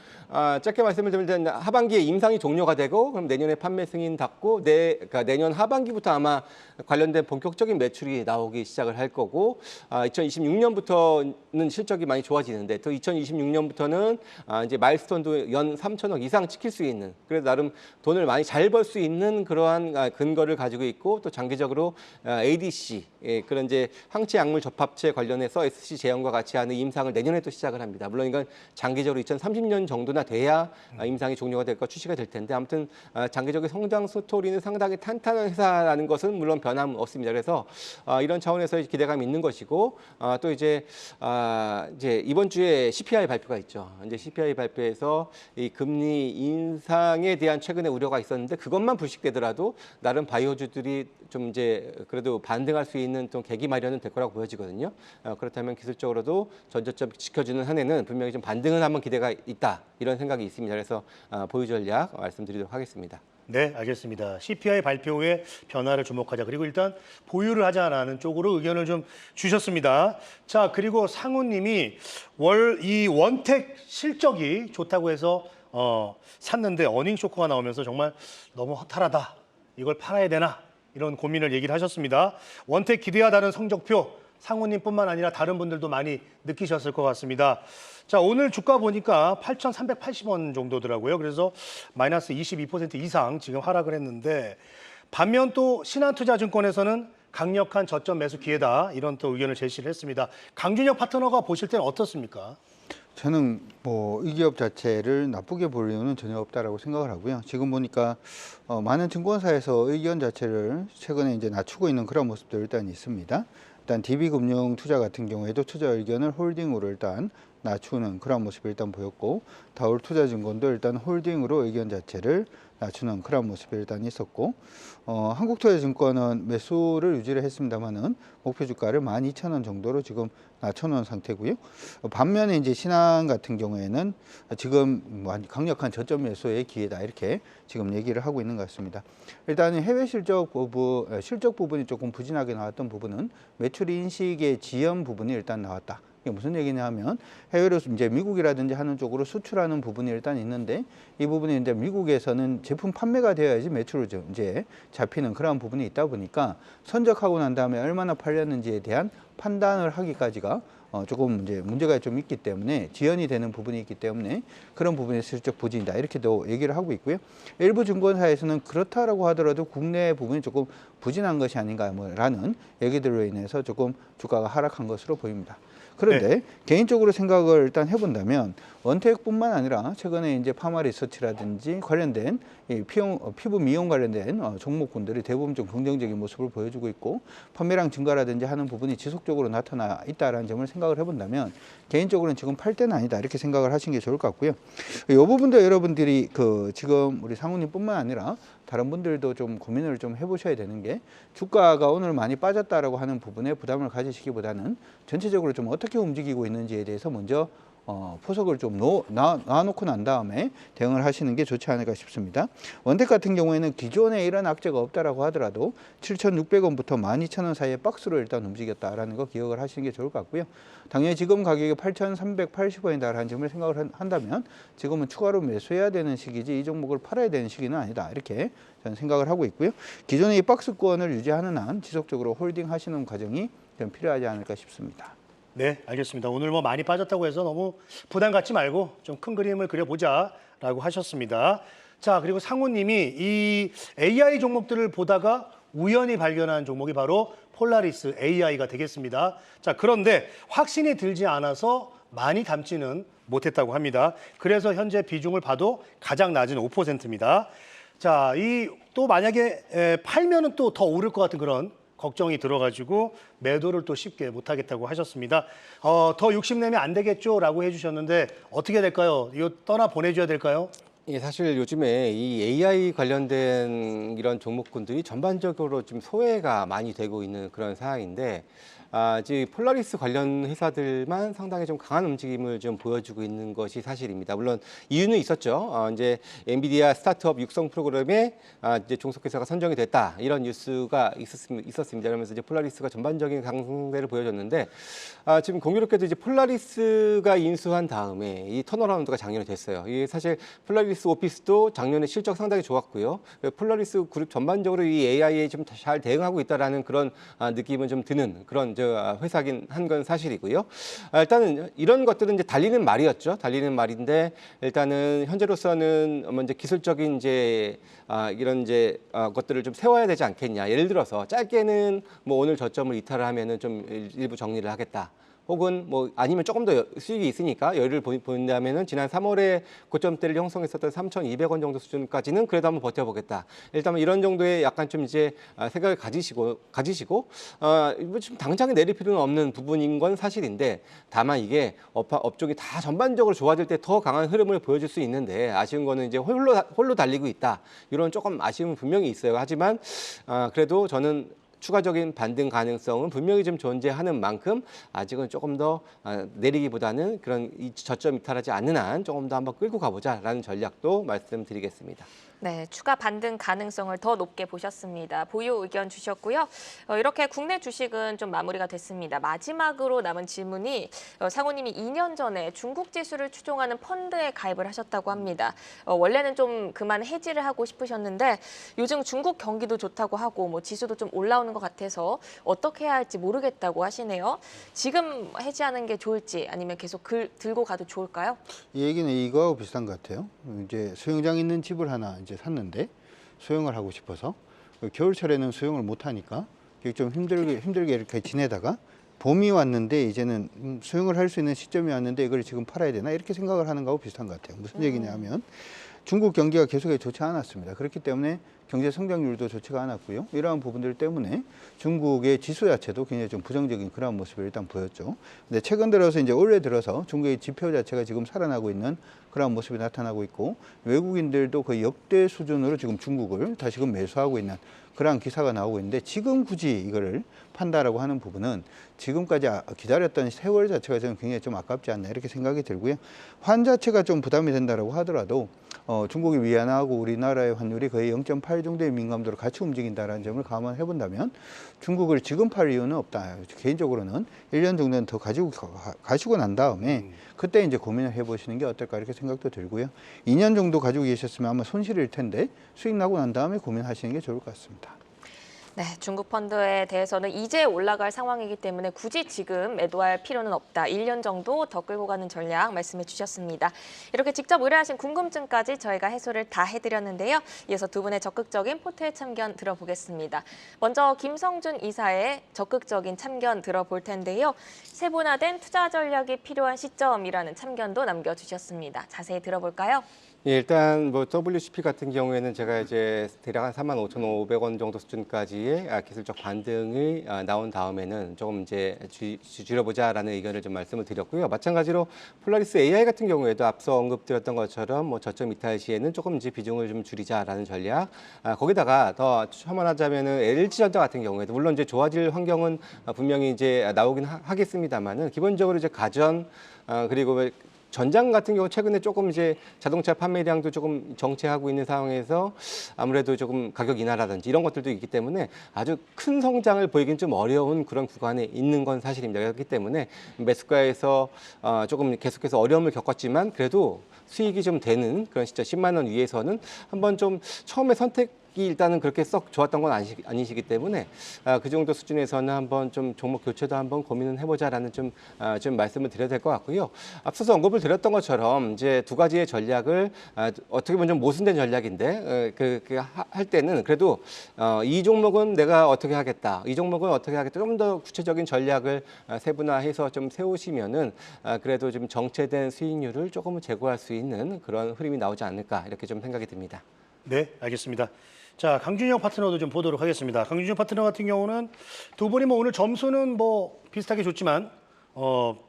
짧게 말씀을 드리면 하반기에 임상이 종료가 되고 그럼 내년에 판매 승인 닫고 그러니까 내년 하반기부터 아마 관련된 본격적인 매출이 나오기 시작을 할 거고 2026년부터는 실적이 많이 좋아지는데 또 2026년부터는 이제 마일스톤도 연 3천억 이상 지킬 수 있는 그래서 나름 돈을 많이 잘 벌 수 있는 그러한 근거를 가지고 있고 또 장기적으로 ADC 그런 이제 항체 약물 접합체 관련해서 SC 제형과 같이 하는 임상을 내년에 또 시작을 합니다. 물론 이건 장기적으로 2030년 정도나 돼야 임상이 종료가 될까 출시가 될 텐데 아무튼 장기적인 성장 스토리는 상당히 탄탄한 회사라는 것은 물론 변함없습니다. 그래서 이런 차원에서 기대감이 있는 것이고 또 이제 이번 주에 CPI 발표가 있죠. 이제 CPI 발표에서 이 금리 인상에 대한 최근의 우려가 있었는데 그것만 불식되더라도 나름 바이오주들이 좀 이제 그래도 반등할 수 있는 좀 계기 마련은 될 거라고 보여지거든요. 그렇다면 기술적으로도 전저점 지켜주는 한에는 분명히 좀 반등은 한번 기대가 있다 이런 생각이 있습니다. 그래서 보유 전략 말씀드리도록 하겠습니다. 네, 알겠습니다. CPI 발표 후에 변화를 주목하자. 그리고 일단 보유를 하자라는 쪽으로 의견을 좀 주셨습니다. 자, 그리고 상우님이 이 원택 실적이 좋다고 해서 샀는데 어닝 쇼크가 나오면서 정말 너무 허탈하다. 이걸 팔아야 되나? 이런 고민을 얘기를 하셨습니다. 원택 기대와 다른 성적표 상우님뿐만 아니라 다른 분들도 많이 느끼셨을 것 같습니다. 자, 오늘 주가 보니까 8,380원 정도더라고요. 그래서 마이너스 22% 이상 지금 하락을 했는데 반면 또 신한투자증권에서는 강력한 저점 매수 기회다 이런 또 의견을 제시를 했습니다. 강준혁 파트너가 보실 때는 어떻습니까? 저는 뭐 이 기업 자체를 나쁘게 볼 이유는 전혀 없다라고 생각을 하고요. 지금 보니까 많은 증권사에서 의견 자체를 최근에 이제 낮추고 있는 그런 모습도 일단 있습니다. 일단 DB금융투자 같은 경우에도 투자 의견을 홀딩으로 일단 낮추는 그런 모습이 일단 보였고, 다올투자증권도 일단 홀딩으로 의견 자체를 낮추는 그런 모습이 일단 있었고, 한국투자증권은 매수를 유지를 했습니다만은 목표 주가를 12,000원 정도로 지금 낮춰놓은 상태고요. 반면에 이제 신한 같은 경우에는 지금 강력한 저점 매수의 기회다 이렇게 지금 얘기를 하고 있는 것 같습니다. 일단 해외 실적 부분이 조금 부진하게 나왔던 부분은 매출 인식의 지연 부분이 일단 나왔다. 이게 무슨 얘기냐면 해외로 이제 미국이라든지 하는 쪽으로 수출하는 부분이 일단 있는데, 이 부분이 이제 미국에서는 제품 판매가 되어야지 매출을 이제 잡히는 그런 부분이 있다 보니까 선적하고 난 다음에 얼마나 팔렸는지에 대한 판단을 하기까지가 조금 이제 문제가 좀 있기 때문에, 지연이 되는 부분이 있기 때문에 그런 부분이 실적 부진이다 이렇게도 얘기를 하고 있고요. 일부 증권사에서는 그렇다라고 하더라도 국내 부분이 조금 부진한 것이 아닌가라는 얘기들로 인해서 조금 주가가 하락한 것으로 보입니다. 그런데 개인적으로 생각을 일단 해본다면 원택뿐만 아니라 최근에 이제 파마 리서치라든지 관련된 피부 미용 관련된 종목군들이 대부분 좀 긍정적인 모습을 보여주고 있고, 판매량 증가라든지 하는 부분이 지속적으로 나타나 있다라는 점을 생각을 해본다면 개인적으로는 지금 팔 때는 아니다 이렇게 생각을 하시는 게 좋을 것 같고요. 이 부분도 여러분들이 지금 우리 상우님뿐만 아니라 다른 분들도 좀 고민을 좀 해보셔야 되는 게, 주가가 오늘 많이 빠졌다라고 하는 부분에 부담을 가지시기보다는 전체적으로 좀 어떻게 움직이고 있는지에 대해서 먼저 포석을 좀 놔놓고 난 다음에 대응을 하시는 게 좋지 않을까 싶습니다. 원택 같은 경우에는 기존에 이런 악재가 없다라고 하더라도 7,600원부터 12,000원 사이에 박스로 일단 움직였다라는 거 기억을 하시는 게 좋을 것 같고요. 당연히 지금 가격이 8,380원이다라는 점을 생각을 한다면 지금은 추가로 매수해야 되는 시기지 이 종목을 팔아야 되는 시기는 아니다 이렇게 저는 생각을 하고 있고요. 기존의 이 박스권을 유지하는 한 지속적으로 홀딩 하시는 과정이 좀 필요하지 않을까 싶습니다. 네, 알겠습니다. 오늘 뭐 많이 빠졌다고 해서 너무 부담 갖지 말고 좀 큰 그림을 그려보자라고 하셨습니다. 자, 그리고 상우님이 이 AI 종목들을 보다가 우연히 발견한 종목이 바로 폴라리스 AI가 되겠습니다. 자, 그런데 확신이 들지 않아서 많이 담지는 못했다고 합니다. 그래서 현재 비중을 봐도 가장 낮은 5%입니다. 자, 또 만약에 팔면은 또 더 오를 것 같은 그런 걱정이 들어가지고 매도를 또 쉽게 못하겠다고 하셨습니다. 더 욕심내면 안 되겠죠라고 해주셨는데 어떻게 될까요? 이거 떠나 보내줘야 될까요? 예, 사실 요즘에 이 AI 관련된 이런 종목군들이 전반적으로 좀 소외가 많이 되고 있는 그런 상황인데, 이제 폴라리스 관련 회사들만 상당히 좀 강한 움직임을 좀 보여주고 있는 것이 사실입니다. 물론 이유는 있었죠. 이제 엔비디아 스타트업 육성 프로그램에 이제 종속회사가 선정이 됐다 이런 뉴스가 있었습니다. 그러면서 이제 폴라리스가 전반적인 강세를 보여줬는데, 지금 공교롭게도 이제 폴라리스가 인수한 다음에 이 턴어라운드가 작년에 됐어요. 이게 사실 폴라리스 오피스도 작년에 실적 상당히 좋았고요. 폴라리스 그룹 전반적으로 이 AI에 좀 잘 대응하고 있다라는 그런 느낌은 좀 드는 그런 회사긴 한 건 사실이고요. 일단은 이런 것들은 이제 달리는 말이었죠. 달리는 말인데, 일단은 현재로서는 이제 기술적인 이런 것들을 좀 세워야 되지 않겠냐. 예를 들어서 짧게는 뭐 오늘 저점을 이탈을 하면은 좀 일부 정리를 하겠다. 혹은 뭐 아니면 조금 더 수익이 있으니까 여유를 보인다면은 지난 3월에 고점대를 형성했었던 3,200원 정도 수준까지는 그래도 한번 버텨보겠다. 일단 이런 정도의 약간 좀 이제 생각을 가지시고 뭐 지금 당장에 내릴 필요는 없는 부분인 건 사실인데, 다만 이게 업종이 다 전반적으로 좋아질 때 더 강한 흐름을 보여줄 수 있는데, 아쉬운 거는 이제 홀로 달리고 있다. 이런 조금 아쉬움은 분명히 있어요. 하지만 그래도 저는 추가적인 반등 가능성은 분명히 좀 존재하는 만큼 아직은 조금 더 내리기보다는 그런 저점 이탈하지 않는 한 조금 더 한번 끌고 가보자라는 전략도 말씀드리겠습니다. 네, 추가 반등 가능성을 더 높게 보셨습니다. 보유 의견 주셨고요. 이렇게 국내 주식은 좀 마무리가 됐습니다. 마지막으로 남은 질문이 상우님이 2년 전에 중국 지수를 추종하는 펀드에 가입을 하셨다고 합니다. 원래는 좀 그만 해지를 하고 싶으셨는데 요즘 중국 경기도 좋다고 하고 뭐 지수도 좀 올라오는 것 같아서 어떻게 해야 할지 모르겠다고 하시네요. 지금 해지하는 게 좋을지 아니면 계속 들고 가도 좋을까요? 이 얘기는 이거하고 비슷한 것 같아요. 이제 수영장 있는 집을 하나 이제 샀는데 수영을 하고 싶어서 겨울철에는 수영을 못 하니까 좀 힘들게 이렇게 지내다가 봄이 왔는데 이제는 수영을 할 수 있는 시점이 왔는데 이걸 지금 팔아야 되나 이렇게 생각을 하는 거하고 비슷한 것 같아요. 무슨 얘기냐면 중국 경기가 계속해 좋지 않았습니다. 그렇기 때문에 경제 성장률도 좋지가 않았고요. 이러한 부분들 때문에 중국의 지수 자체도 굉장히 좀 부정적인 그런 모습을 일단 보였죠. 근데 최근 들어서 이제 올해 들어서 중국의 지표 자체가 지금 살아나고 있는 그런 모습이 나타나고 있고, 외국인들도 거의 역대 수준으로 지금 중국을 다시금 매수하고 있는 그러한 기사가 나오고 있는데, 지금 굳이 이거를 판다라고 하는 부분은 지금까지 기다렸던 세월 자체가 저는 굉장히 좀 아깝지 않나 이렇게 생각이 들고요. 환 자체가 좀 부담이 된다라고 하더라도 중국이 위안화하고 우리나라의 환율이 거의 0.8 정도의 민감도로 같이 움직인다는 점을 감안해 본다면 중국을 지금 팔 이유는 없다. 개인적으로는 1년 정도는 더 가지고 난 다음에 그때 이제 고민을 해보시는 게 어떨까 이렇게 생각도 들고요. 2년 정도 가지고 계셨으면 아마 손실일 텐데 수익 나고 난 다음에 고민하시는 게 좋을 것 같습니다. 네, 중국 펀드에 대해서는 이제 올라갈 상황이기 때문에 굳이 지금 매도할 필요는 없다. 1년 정도 더 끌고 가는 전략 말씀해 주셨습니다. 이렇게 직접 의뢰하신 궁금증까지 저희가 해소를 다 해드렸는데요. 이어서 두 분의 적극적인 포트의 참견 들어보겠습니다. 먼저 김성준 이사의 적극적인 참견 들어볼 텐데요. 세분화된 투자 전략이 필요한 시점이라는 참견도 남겨주셨습니다. 자세히 들어볼까요? 예, 일단 뭐 WCP 같은 경우에는 제가 이제 대략 한 45,500원 정도 수준까지의 기술적 반등이 나온 다음에는 조금 이제 줄여보자라는 의견을 좀 말씀을 드렸고요. 마찬가지로 폴라리스 AI 같은 경우에도 앞서 언급드렸던 것처럼 뭐 저점 이탈 시에는 조금 이제 비중을 좀 줄이자라는 전략. 거기다가 더 첨언하자면은 LG전자 같은 경우에도 물론 이제 좋아질 환경은 분명히 이제 나오긴 하겠습니다만은 기본적으로 이제 가전 그리고 전장 같은 경우 최근에 조금 이제 자동차 판매량도 조금 정체하고 있는 상황에서 아무래도 조금 가격 인하라든지 이런 것들도 있기 때문에 아주 큰 성장을 보이긴 좀 어려운 그런 구간에 있는 건 사실입니다. 그렇기 때문에 매수가에서 조금 계속해서 어려움을 겪었지만 그래도 수익이 좀 되는 그런 시점 10만 원 위에서는 한번 좀 처음에 선택 일단은 그렇게 썩 좋았던 건 아니시기 때문에 그 정도 수준에서는 한번 좀 종목 교체도 한번 고민을 해보자라는 좀 말씀을 드려야 될 것 같고요. 앞서서 언급을 드렸던 것처럼 이제 두 가지의 전략을 어떻게 보면 좀 모순된 전략인데 할 때는 그래도 이 종목은 내가 어떻게 하겠다, 이 종목은 어떻게 하겠다, 좀 더 구체적인 전략을 세분화해서 좀 세우시면은 그래도 좀 정체된 수익률을 조금은 제고할 수 있는 그런 흐름이 나오지 않을까 이렇게 좀 생각이 듭니다. 네, 알겠습니다. 자, 강준영 파트너도 좀 보도록 하겠습니다. 강준영 파트너 같은 경우는 두 분이 뭐 오늘 점수는 뭐 비슷하게 줬지만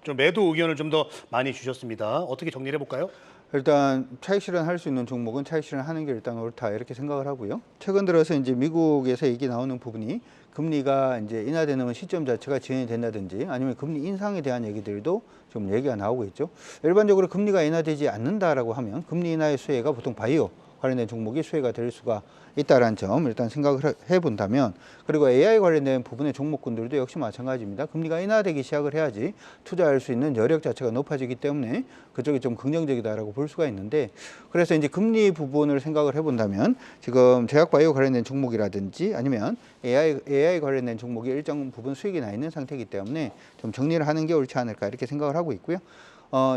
좀 매도 의견을 좀 더 많이 주셨습니다. 어떻게 정리해 볼까요? 일단 차익 실현할 수 있는 종목은 차익 실현하는 게 일단 옳다 이렇게 생각을 하고요. 최근 들어서 이제 미국에서 얘기 나오는 부분이 금리가 이제 인하되는 시점 자체가 지연이 된다든지 아니면 금리 인상에 대한 얘기들도 좀 얘기가 나오고 있죠. 일반적으로 금리가 인하되지 않는다라고 하면 금리 인하의 수혜가 보통 바이오 관련된 종목이 수혜가 될 수가 있다라는 점 일단 생각을 해본다면, 그리고 AI 관련된 부분의 종목군들도 역시 마찬가지입니다. 금리가 인하되기 시작을 해야지 투자할 수 있는 여력 자체가 높아지기 때문에 그쪽이 좀 긍정적이다라고 볼 수가 있는데, 그래서 이제 금리 부분을 생각을 해본다면 지금 제약바이오 관련된 종목이라든지 아니면 AI 관련된 종목이 일정 부분 수익이 나 있는 상태이기 때문에 좀 정리를 하는 게 옳지 않을까 이렇게 생각을 하고 있고요.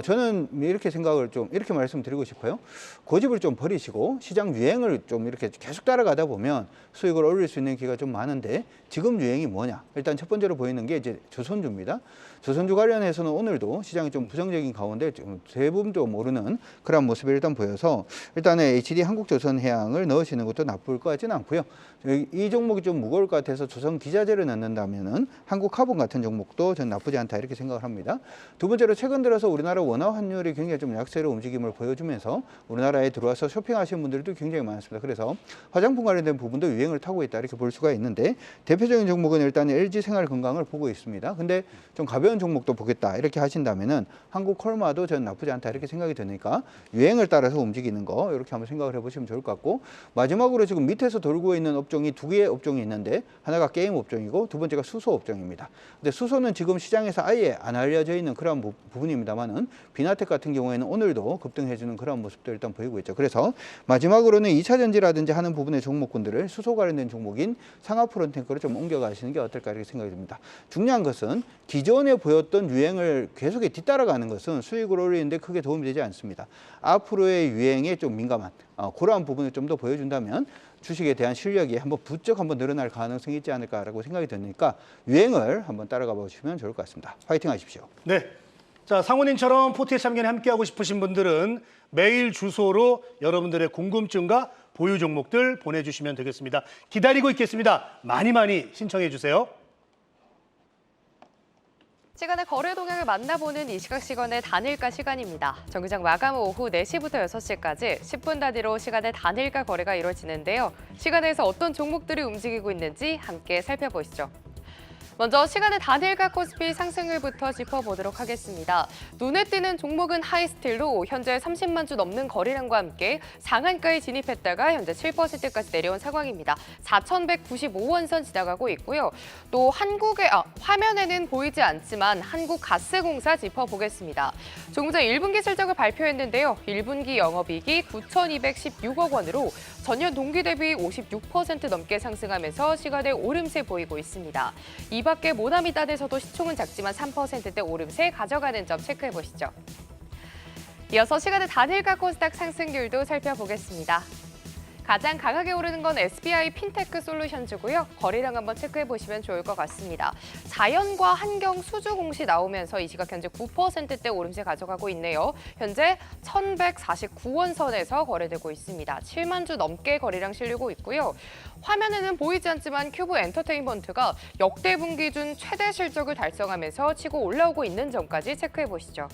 저는 이렇게 생각을 좀 이렇게 말씀드리고 싶어요. 고집을 좀 버리시고 시장 유행을 좀 이렇게 계속 따라가다 보면 수익을 올릴 수 있는 기회가 좀 많은데, 지금 유행이 뭐냐? 일단 첫 번째로 보이는 게 이제 조선주입니다. 조선주 관련해서는 오늘도 시장이 좀 부정적인 가운데 좀 대부분도 모르는 그런 모습이 일단 보여서 일단은 HD 한국조선해양을 넣으시는 것도 나쁠 것 같지는 않고요. 이 종목이 좀 무거울 것 같아서 조선 기자재를 넣는다면은 한국카본 같은 종목도 전 나쁘지 않다 이렇게 생각을 합니다. 두 번째로 최근 들어서 우리나라 원화 환율이 굉장히 좀 약세로 움직임을 보여주면서 우리나라에 들어와서 쇼핑하시는 분들도 굉장히 많습니다. 그래서 화장품 관련된 부분도 유행을 타고 있다 이렇게 볼 수가 있는데, 대표적인 종목은 일단 LG 생활건강을 보고 있습니다. 근데 좀 가벼운 종목도 보겠다 이렇게 하신다면은 한국콜마도 전 나쁘지 않다 이렇게 생각이 드니까 유행을 따라서 움직이는 거 이렇게 한번 생각을 해보시면 좋을 것 같고, 마지막으로 지금 밑에서 돌고 있는 업종이 두 개의 업종이 있는데 하나가 게임 업종이고 두 번째가 수소 업종입니다. 근데 수소는 지금 시장에서 아예 안 알려져 있는 그런 부분입니다만은 비나텍 같은 경우에는 오늘도 급등해주는 그런 모습도 일단 보이고 있죠. 그래서 마지막으로는 2차 전지라든지 하는 부분의 종목군들을 수소 관련된 종목인 상하프론테크로 좀 옮겨가시는 게 어떨까 이렇게 생각이 듭니다. 중요한 것은 기존에 보였던 유행을 계속해 뒤따라가는 것은 수익을 올리는데 크게 도움이 되지 않습니다. 앞으로의 유행에 좀 민감한 그러한 부분을 좀 더 보여준다면 주식에 대한 실력이 한번 부쩍 한번 늘어날 가능성이 있지 않을까라고 생각이 드니까 유행을 한번 따라가 보시면 좋을 것 같습니다. 화이팅 하십시오. 네, 자, 상훈님처럼 포트의 참견에 함께하고 싶으신 분들은 메일 주소로 여러분들의 궁금증과 보유 종목들 보내주시면 되겠습니다. 기다리고 있겠습니다. 많이 신청해 주세요. 시간의 거래 동향을 만나보는 이 시간의 단일가 시간입니다. 정규장 마감 후 오후 4시부터 6시까지 10분 단위로 시간의 단일가 거래가 이루어지는데요. 시간에서 어떤 종목들이 움직이고 있는지 함께 살펴보시죠. 먼저 시간의 단일가 코스피 상승률부터 짚어보도록 하겠습니다. 눈에 띄는 종목은 하이스틸로 현재 30만 주 넘는 거래량과 함께 상한가에 진입했다가 현재 7%까지 내려온 상황입니다. 4,195원선 지나가고 있고요. 또 화면에는 보이지 않지만 한국가스공사 짚어보겠습니다. 조금 전 1분기 실적을 발표했는데요. 1분기 영업이익이 9,216억 원으로 전년 동기 대비 56% 넘게 상승하면서 시간의 오름세 보이고 있습니다. 이 밖에 모나미단에서도 시총은 작지만 3%대 오름세 가져가는 점 체크해보시죠. 이어서 시간의 단일가 코스닥 상승률도 살펴보겠습니다. 가장 강하게 오르는 건 SBI 핀테크 솔루션즈고요. 거래량 한번 체크해보시면 좋을 것 같습니다. 자연과 환경 수주 공시 나오면서 이 시각 현재 9%대 오름세 가져가고 있네요. 현재 1,149원 선에서 거래되고 있습니다. 7만 주 넘게 거래량 실리고 있고요. 화면에는 보이지 않지만 큐브 엔터테인먼트가 역대 분기 중 최대 실적을 달성하면서 치고 올라오고 있는 점까지 체크해보시죠.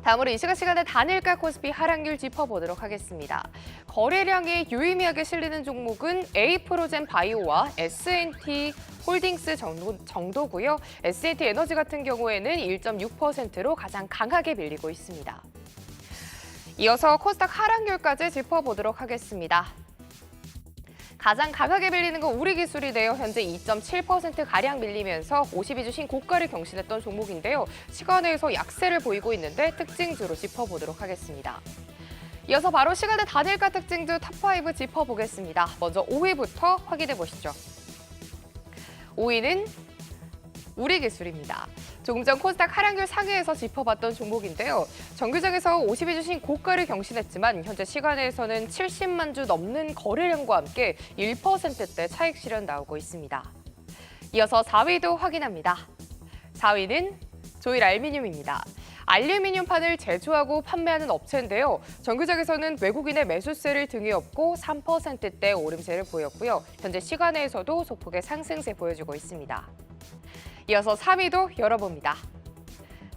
다음으로 이 시간의 단일가 코스피 하락률 짚어보도록 하겠습니다. 거래량이 유의미하게 실리는 종목은 에이프로젠 바이오와 S&T 홀딩스 정도고요. S&T 에너지 같은 경우에는 1.6%로 가장 강하게 밀리고 있습니다. 이어서 코스닥 하락률까지 짚어보도록 하겠습니다. 가장 강하게 밀리는 건 우리기술이네요. 현재 2.7%가량 밀리면서 52주 신고가를 경신했던 종목인데요. 시간에서 약세를 보이고 있는데 특징주로 짚어보도록 하겠습니다. 이어서 바로 시간의 단일가 특징주 탑5 짚어보겠습니다. 먼저 5위부터 확인해 보시죠. 5위는 우리기술입니다. 조금 전 코스닥 하락률 상위에서 짚어봤던 종목인데요. 정규장에서 52주 신고가를 경신했지만 현재 시간에서는 70만 주 넘는 거래량과 함께 1%대 차익 실현 나오고 있습니다. 이어서 4위도 확인합니다. 4위는 조일 알미늄입니다. 알루미늄판을 제조하고 판매하는 업체인데요. 정규장에서는 외국인의 매수세를 등에 업고 3%대 오름세를 보였고요. 현재 시간에서도 소폭의 상승세 보여주고 있습니다. 이어서 3위도 열어봅니다.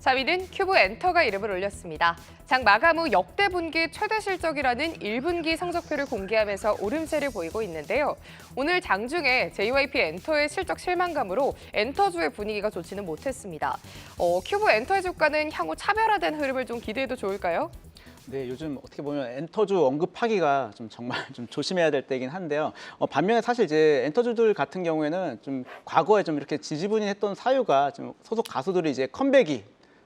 4위는 큐브 엔터가 이름을 올렸습니다. 장 마감 후 역대 분기 최대 실적이라는 1분기 성적표를 공개하면서 오름세를 보이고 있는데요. 오늘 장중에 JYP 엔터의 실적 실망감으로 엔터주의 분위기가 좋지는 못했습니다. 큐브 엔터의 주가는 향후 차별화된 흐름을 좀 기대해도 좋을까요? 네, 요즘 어떻게 보면 엔터주 언급하기가 정말 조심해야 될 때이긴 한데요. 반면에 사실 이제 엔터주들 같은 경우에는 좀 과거에 좀 이렇게 지지부진했던 사유가 좀 소속 가수들이 이제 컴백이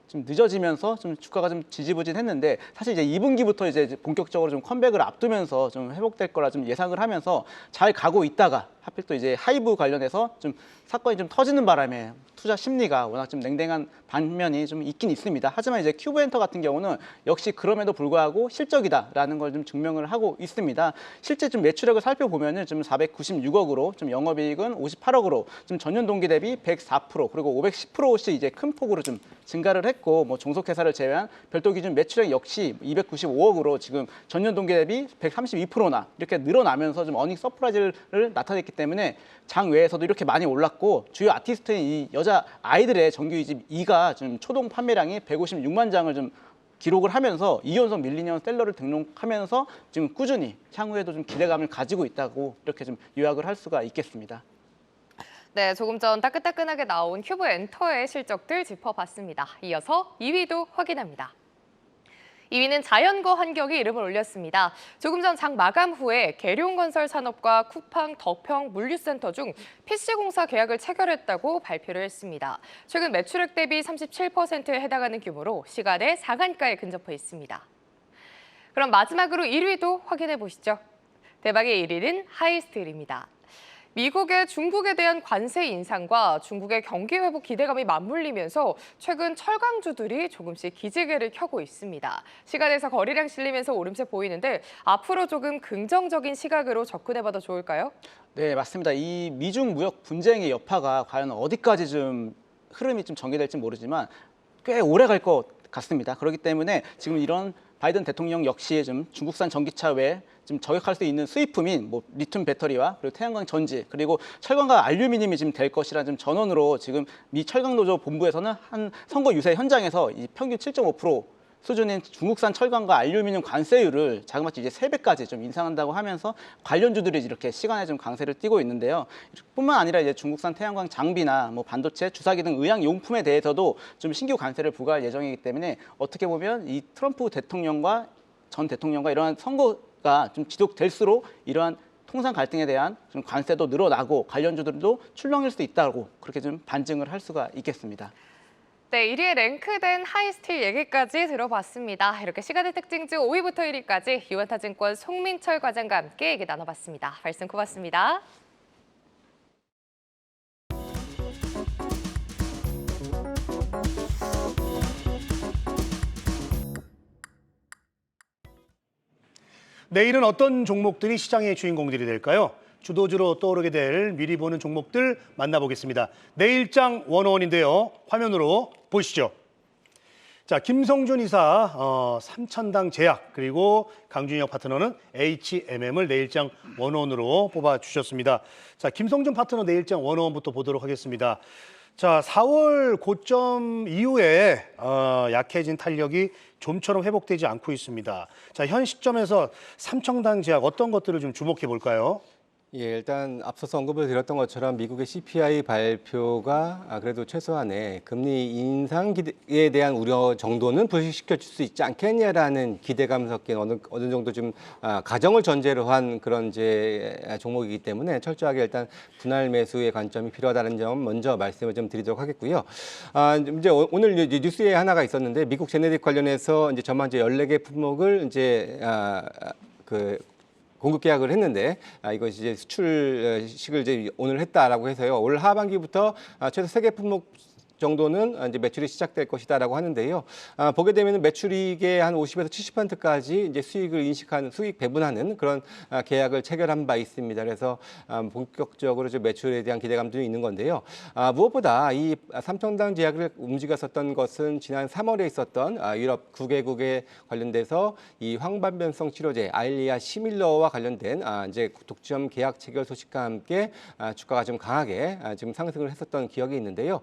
좀 늦어지면서 좀 주가가 좀 지지부진했는데 사실 이제 2분기부터 이제 본격적으로 좀 컴백을 앞두면서 좀 회복될 거라 좀 예상을 하면서 잘 가고 있다가 하필 또 이제 하이브 관련해서 좀 사건이 좀 터지는 바람에 투자 심리가 워낙 좀 냉랭한 반면이 좀 있긴 있습니다. 하지만 이제 큐브엔터 같은 경우는 역시 그럼에도 불구하고 실적이다라는 걸 좀 증명을 하고 있습니다. 실제 좀 매출액을 살펴보면은 좀 496억으로 좀 영업이익은 58억으로 좀 전년 동기 대비 104% 그리고 510%씩 이제 큰 폭으로 좀 증가를 했고 뭐 종속회사를 제외한 별도 기준 매출액 역시 295억으로 지금 전년 동기 대비 132%나 이렇게 늘어나면서 좀 어닝 서프라이즈를 나타냈기 때문에 장 외에서도 이렇게 많이 올랐고 주요 아티스트인 이 여자 아이들의 정규 2집 2가 좀 초동 판매량이 156만 장을 좀 기록을 하면서 이연속 밀리니언 셀러를 등록하면서 지금 꾸준히 향후에도 좀 기대감을 가지고 있다고 이렇게 좀 요약을 할 수가 있겠습니다. 네, 조금 전 따끈따끈하게 나온 큐브 엔터의 실적들 짚어봤습니다. 이어서 2위도 확인합니다. 2위는 자연과 환경이 이름을 올렸습니다. 조금 전 장 마감 후에 계룡건설산업과 쿠팡 덕평 물류센터 중 PC공사 계약을 체결했다고 발표를 했습니다. 최근 매출액 대비 37%에 해당하는 규모로 시간의 상한가에 근접해 있습니다. 그럼 마지막으로 1위도 확인해 보시죠. 대박의 1위는 하이스틸입니다. 미국의 중국에 대한 관세 인상과 중국의 경기 회복 기대감이 맞물리면서 최근 철강주들이 조금씩 기지개를 켜고 있습니다. 시간에서 거래량 실리면서 오름세 보이는데 앞으로 조금 긍정적인 시각으로 접근해봐도 좋을까요? 네, 맞습니다. 이 미중 무역 분쟁의 여파가 과연 어디까지 좀 흐름이 좀 전개될지 모르지만 꽤 오래 갈 것 같습니다. 그렇기 때문에 지금 이런 바이든 대통령 역시 좀 중국산 전기차 외에 좀 저격할 수 있는 수입품인 뭐 리튬 배터리와 그리고 태양광 전지 그리고 철강과 알루미늄이 지금 될 것이라는 좀 전언으로 지금 미 철강 노조 본부에서는 한 선거 유세 현장에서 이 평균 7.5% 수준인 중국산 철강과 알루미늄 관세율을 자그마치 이제 3배까지 좀 인상한다고 하면서 관련주들이 이렇게 시간에 좀 강세를 띠고 있는데요. 뿐만 아니라 이제 중국산 태양광 장비나 뭐 반도체, 주사기 등 의약 용품에 대해서도 좀 신규 관세를 부과할 예정이기 때문에 어떻게 보면 이 트럼프 대통령과 전 대통령과 이러한 선거가 좀 지속될수록 이러한 통상 갈등에 대한 좀 관세도 늘어나고 관련주들도 출렁일 수 있다고 그렇게 좀 반증을 할 수가 있겠습니다. 네, 1위에 랭크된 하이스틸 얘기까지 들어봤습니다. 이렇게 시간의 특징 중 5위부터 1위까지 유한타증권 송민철 과장과 함께 얘기 나눠봤습니다. 말씀 고맙습니다. 내일은 어떤 종목들이 시장의 주인공들이 될까요? 주도주로 떠오르게 될 미리 보는 종목들 만나보겠습니다. 내일장 101인데요. 화면으로 보시죠. 자, 김성준 이사 삼천당 제약 그리고 강준혁 파트너는 HMM을 내일장 101으로 뽑아주셨습니다. 자, 김성준 파트너 내일장 101부터 보도록 하겠습니다. 자, 4월 고점 이후에 약해진 탄력이 좀처럼 회복되지 않고 있습니다. 자, 현 시점에서 삼천당 제약 어떤 것들을 좀 주목해 볼까요? 예, 일단 앞서서 언급을 드렸던 것처럼 미국의 CPI 발표가 그래도 최소한의 금리 인상 기대에 대한 우려 정도는 불식시켜 줄 수 있지 않겠냐라는 기대감 섞인 어느 정도 좀 가정을 전제로 한 그런 이제 종목이기 때문에 철저하게 일단 분할 매수의 관점이 필요하다는 점 먼저 말씀을 좀 드리도록 하겠고요. 이제 오늘 뉴스에 하나가 있었는데 미국 제네릭 관련해서 이제 전반제 14개 품목을 이제 공급 계약을 했는데 이것이 이제 수출식을 이제 오늘 했다라고 해서요. 올 하반기부터 최소 3개 품목 정도는 이제 매출이 시작될 것이다라고 하는데요. 보게 되면 매출이익의 한 50에서 70%까지 이제 수익을 인식하는 수익 배분하는 그런 계약을 체결한 바 있습니다. 그래서 본격적으로 좀 매출에 대한 기대감도 있는 건데요. 무엇보다 이 삼천당 제약을 움직였었던 것은 지난 3월에 있었던 유럽 9개국에 관련돼서 이 황반변성 치료제 아일리아 시밀러와 관련된 이제 독점 계약 체결 소식과 함께 주가가 좀 강하게 지금 상승을 했었던 기억이 있는데요.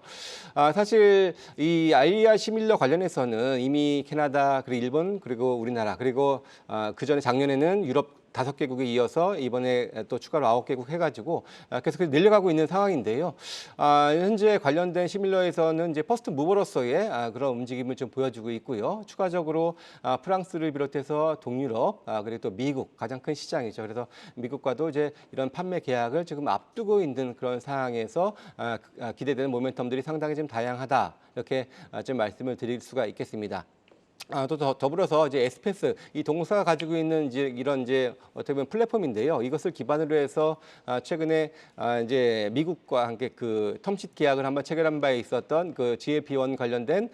사실 이 아일리아 시밀러 관련해서는 이미 캐나다 그리고 일본 그리고 우리나라 그리고 그 전에 작년에는 유럽 5개국에 이어서 이번에 또 추가로 9개국 해가지고 계속 늘려가고 있는 상황인데요. 현재 관련된 시밀러에서는 이제 퍼스트 무버로서의 그런 움직임을 좀 보여주고 있고요. 추가적으로 프랑스를 비롯해서 동유럽 그리고 또 미국 가장 큰 시장이죠. 그래서 미국과도 이제 이런 판매 계약을 지금 앞두고 있는 그런 상황에서 기대되는 모멘텀들이 상당히 좀 다양하다 이렇게 좀 말씀을 드릴 수가 있겠습니다. 또 더불어서 이제 에스페스 이 동사가 가지고 있는 이제 이런 이제 어떻게 보면 플랫폼인데요. 이것을 기반으로 해서 최근에 이제 미국과 함께 그 텀시트 계약을 한번 체결한 바에 있었던 그 GLP-1 관련된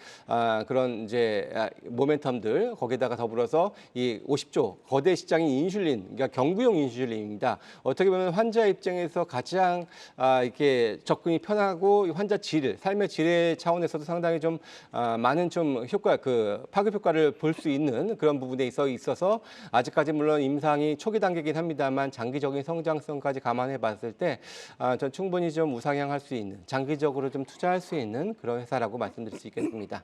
그런 이제 모멘텀들 거기다가 더불어서 이 50조 거대 시장인 인슐린 그러니까 경구용 인슐린입니다. 어떻게 보면 환자 입장에서 가장 이렇게 접근이 편하고 환자 질 삶의 질의 차원에서도 상당히 좀 많은 좀 효과 파급 효과를 볼 수 있는 그런 부분에 있어서 아직까지 물론 임상이 초기 단계이긴 합니다만 장기적인 성장성까지 감안해 봤을 때 전 충분히 좀 우상향할 수 있는 장기적으로 좀 투자할 수 있는 그런 회사라고 말씀드릴 수 있겠습니다.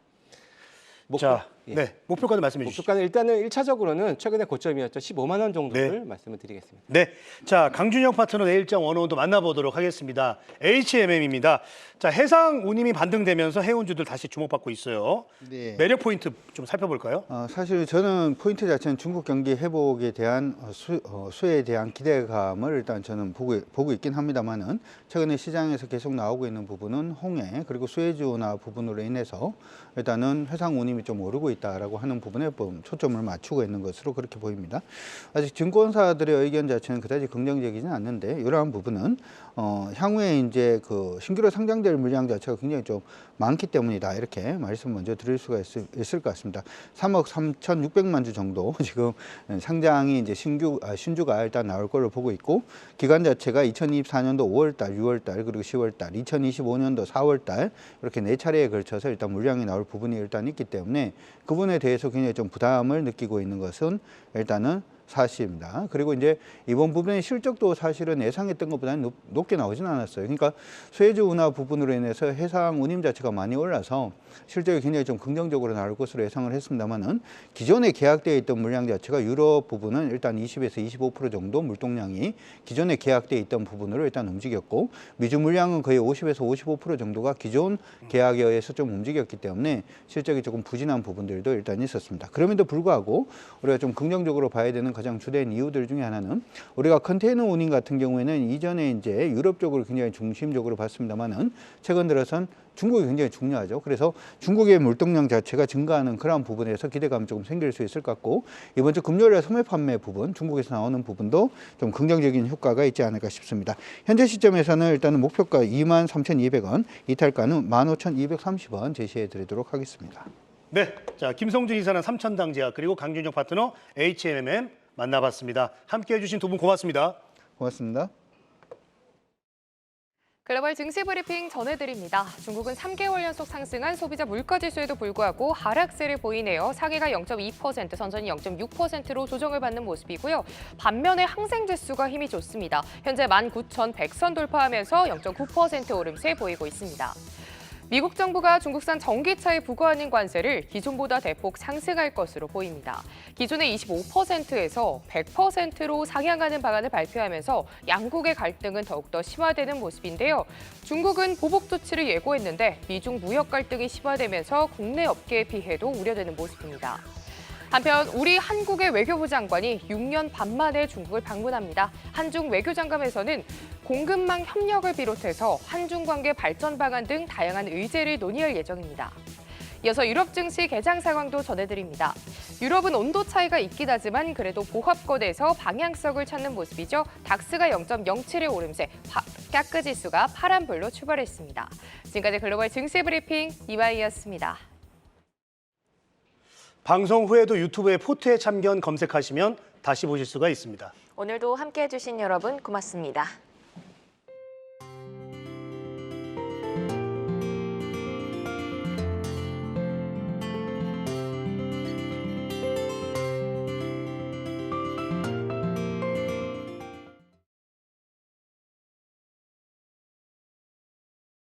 자, 예. 네, 목표가도 말씀해 주시죠. 목표가는 일단은 1차적으로는 최근에 고점이었죠. 15만 원 정도를 네. 말씀을 드리겠습니다. 네, 자 강준혁 파트너 내일장 101도 만나보도록 하겠습니다. HMM입니다. 자, 해상 운임이 반등되면서 해운주들 다시 주목받고 있어요. 네. 매력 포인트 좀 살펴볼까요? 사실 저는 포인트 자체는 중국 경기 회복에 대한 수혜에 대한 기대감을 일단 저는 보고 있긴 합니다만은 최근에 시장에서 계속 나오고 있는 부분은 홍해 그리고 수혜주 운하 부분으로 인해서 일단은 해상 운임이 부담이 좀 오르고 있다라고 하는 부분에 초점을 맞추고 있는 것으로 그렇게 보입니다. 아직 증권사들의 의견 자체는 그다지 긍정적이지는 않는데 이러한 부분은 향후에 이제 그 신규로 상장될 물량 자체가 굉장히 좀 많기 때문이다 이렇게 말씀 먼저 드릴 수가 있을 것 같습니다. 3억 3,600만 주 정도 지금 상장이 이제 신주가 일단 나올 걸로 보고 있고 기간 자체가 2024년도 5월달, 6월달 그리고 10월달, 2025년도 4월달 이렇게 4차례에 걸쳐서 일단 물량이 나올 부분이 일단 있기 때문에 그 부분에 대해서 굉장히 좀 부담을 느끼고 있는 것은 일단은 사실입니다. 그리고 이제 이번 부분의 실적도 사실은 예상했던 것보다는 높게 나오지는 않았어요. 그러니까 수혜주 운하 부분으로 인해서 해상 운임 자체가 많이 올라서 실적이 굉장히 좀 긍정적으로 나올 것으로 예상을 했습니다만은 기존에 계약되어 있던 물량 자체가 유럽 부분은 일단 20에서 25% 정도 물동량이 기존에 계약되어 있던 부분으로 일단 움직였고 미주 물량은 거의 50에서 55% 정도가 기존 계약에 의해서 좀 움직였기 때문에 실적이 조금 부진한 부분들도 일단 있었습니다. 그럼에도 불구하고 우리가 좀 긍정적으로 봐야 되는 가장 주된 이유들 중에 하나는 우리가 컨테이너 운임 같은 경우에는 이전에 이제 유럽 쪽으로 굉장히 중심적으로 봤습니다만은 최근 들어선 중국이 굉장히 중요하죠. 그래서 중국의 물동량 자체가 증가하는 그런 부분에서 기대감이 조금 생길 수 있을 것 같고 이번 주 금요일에 소매 판매 부분 중국에서 나오는 부분도 좀 긍정적인 효과가 있지 않을까 싶습니다. 현재 시점에서는 일단은 목표가 23,200원, 이탈가는 15,230원 제시해 드리도록 하겠습니다. 네, 자 김성준 이사는 삼천당제약 그리고 강준영 파트너 HMM 만나봤습니다. 함께해 주신 두 분 고맙습니다. 고맙습니다. 글로벌 증시 브리핑 전해드립니다. 중국은 3개월 연속 상승한 소비자 물가지수에도 불구하고 하락세를 보이네요. 상해가 0.2%, 선전이 0.6%로 조정을 받는 모습이고요. 반면에 항생지수가 힘이 좋습니다. 현재 19,100선 돌파하면서 0.9% 오름세 보이고 있습니다. 미국 정부가 중국산 전기차에 부과하는 관세를 기존보다 대폭 상승할 것으로 보입니다. 기존의 25%에서 100%로 상향하는 방안을 발표하면서 양국의 갈등은 더욱더 심화되는 모습인데요. 중국은 보복 조치를 예고했는데 미중 무역 갈등이 심화되면서 국내 업계의 피해도 우려되는 모습입니다. 한편 우리 한국의 외교부 장관이 6년 반 만에 중국을 방문합니다. 한중 외교장관에서는 공급망 협력을 비롯해서 한중 관계 발전 방안 등 다양한 의제를 논의할 예정입니다. 이어서 유럽 증시 개장 상황도 전해드립니다. 유럽은 온도 차이가 있긴 하지만 그래도 보합권에서 방향성을 찾는 모습이죠. 닥스가 0.07의 오름세, 까크 지수가 파란불로 출발했습니다. 지금까지 글로벌 증시 브리핑 이마이였습니다. 방송 후에도 유튜브에 포트의 참견 검색하시면 다시 보실 수가 있습니다. 오늘도 함께해 주신 여러분 고맙습니다.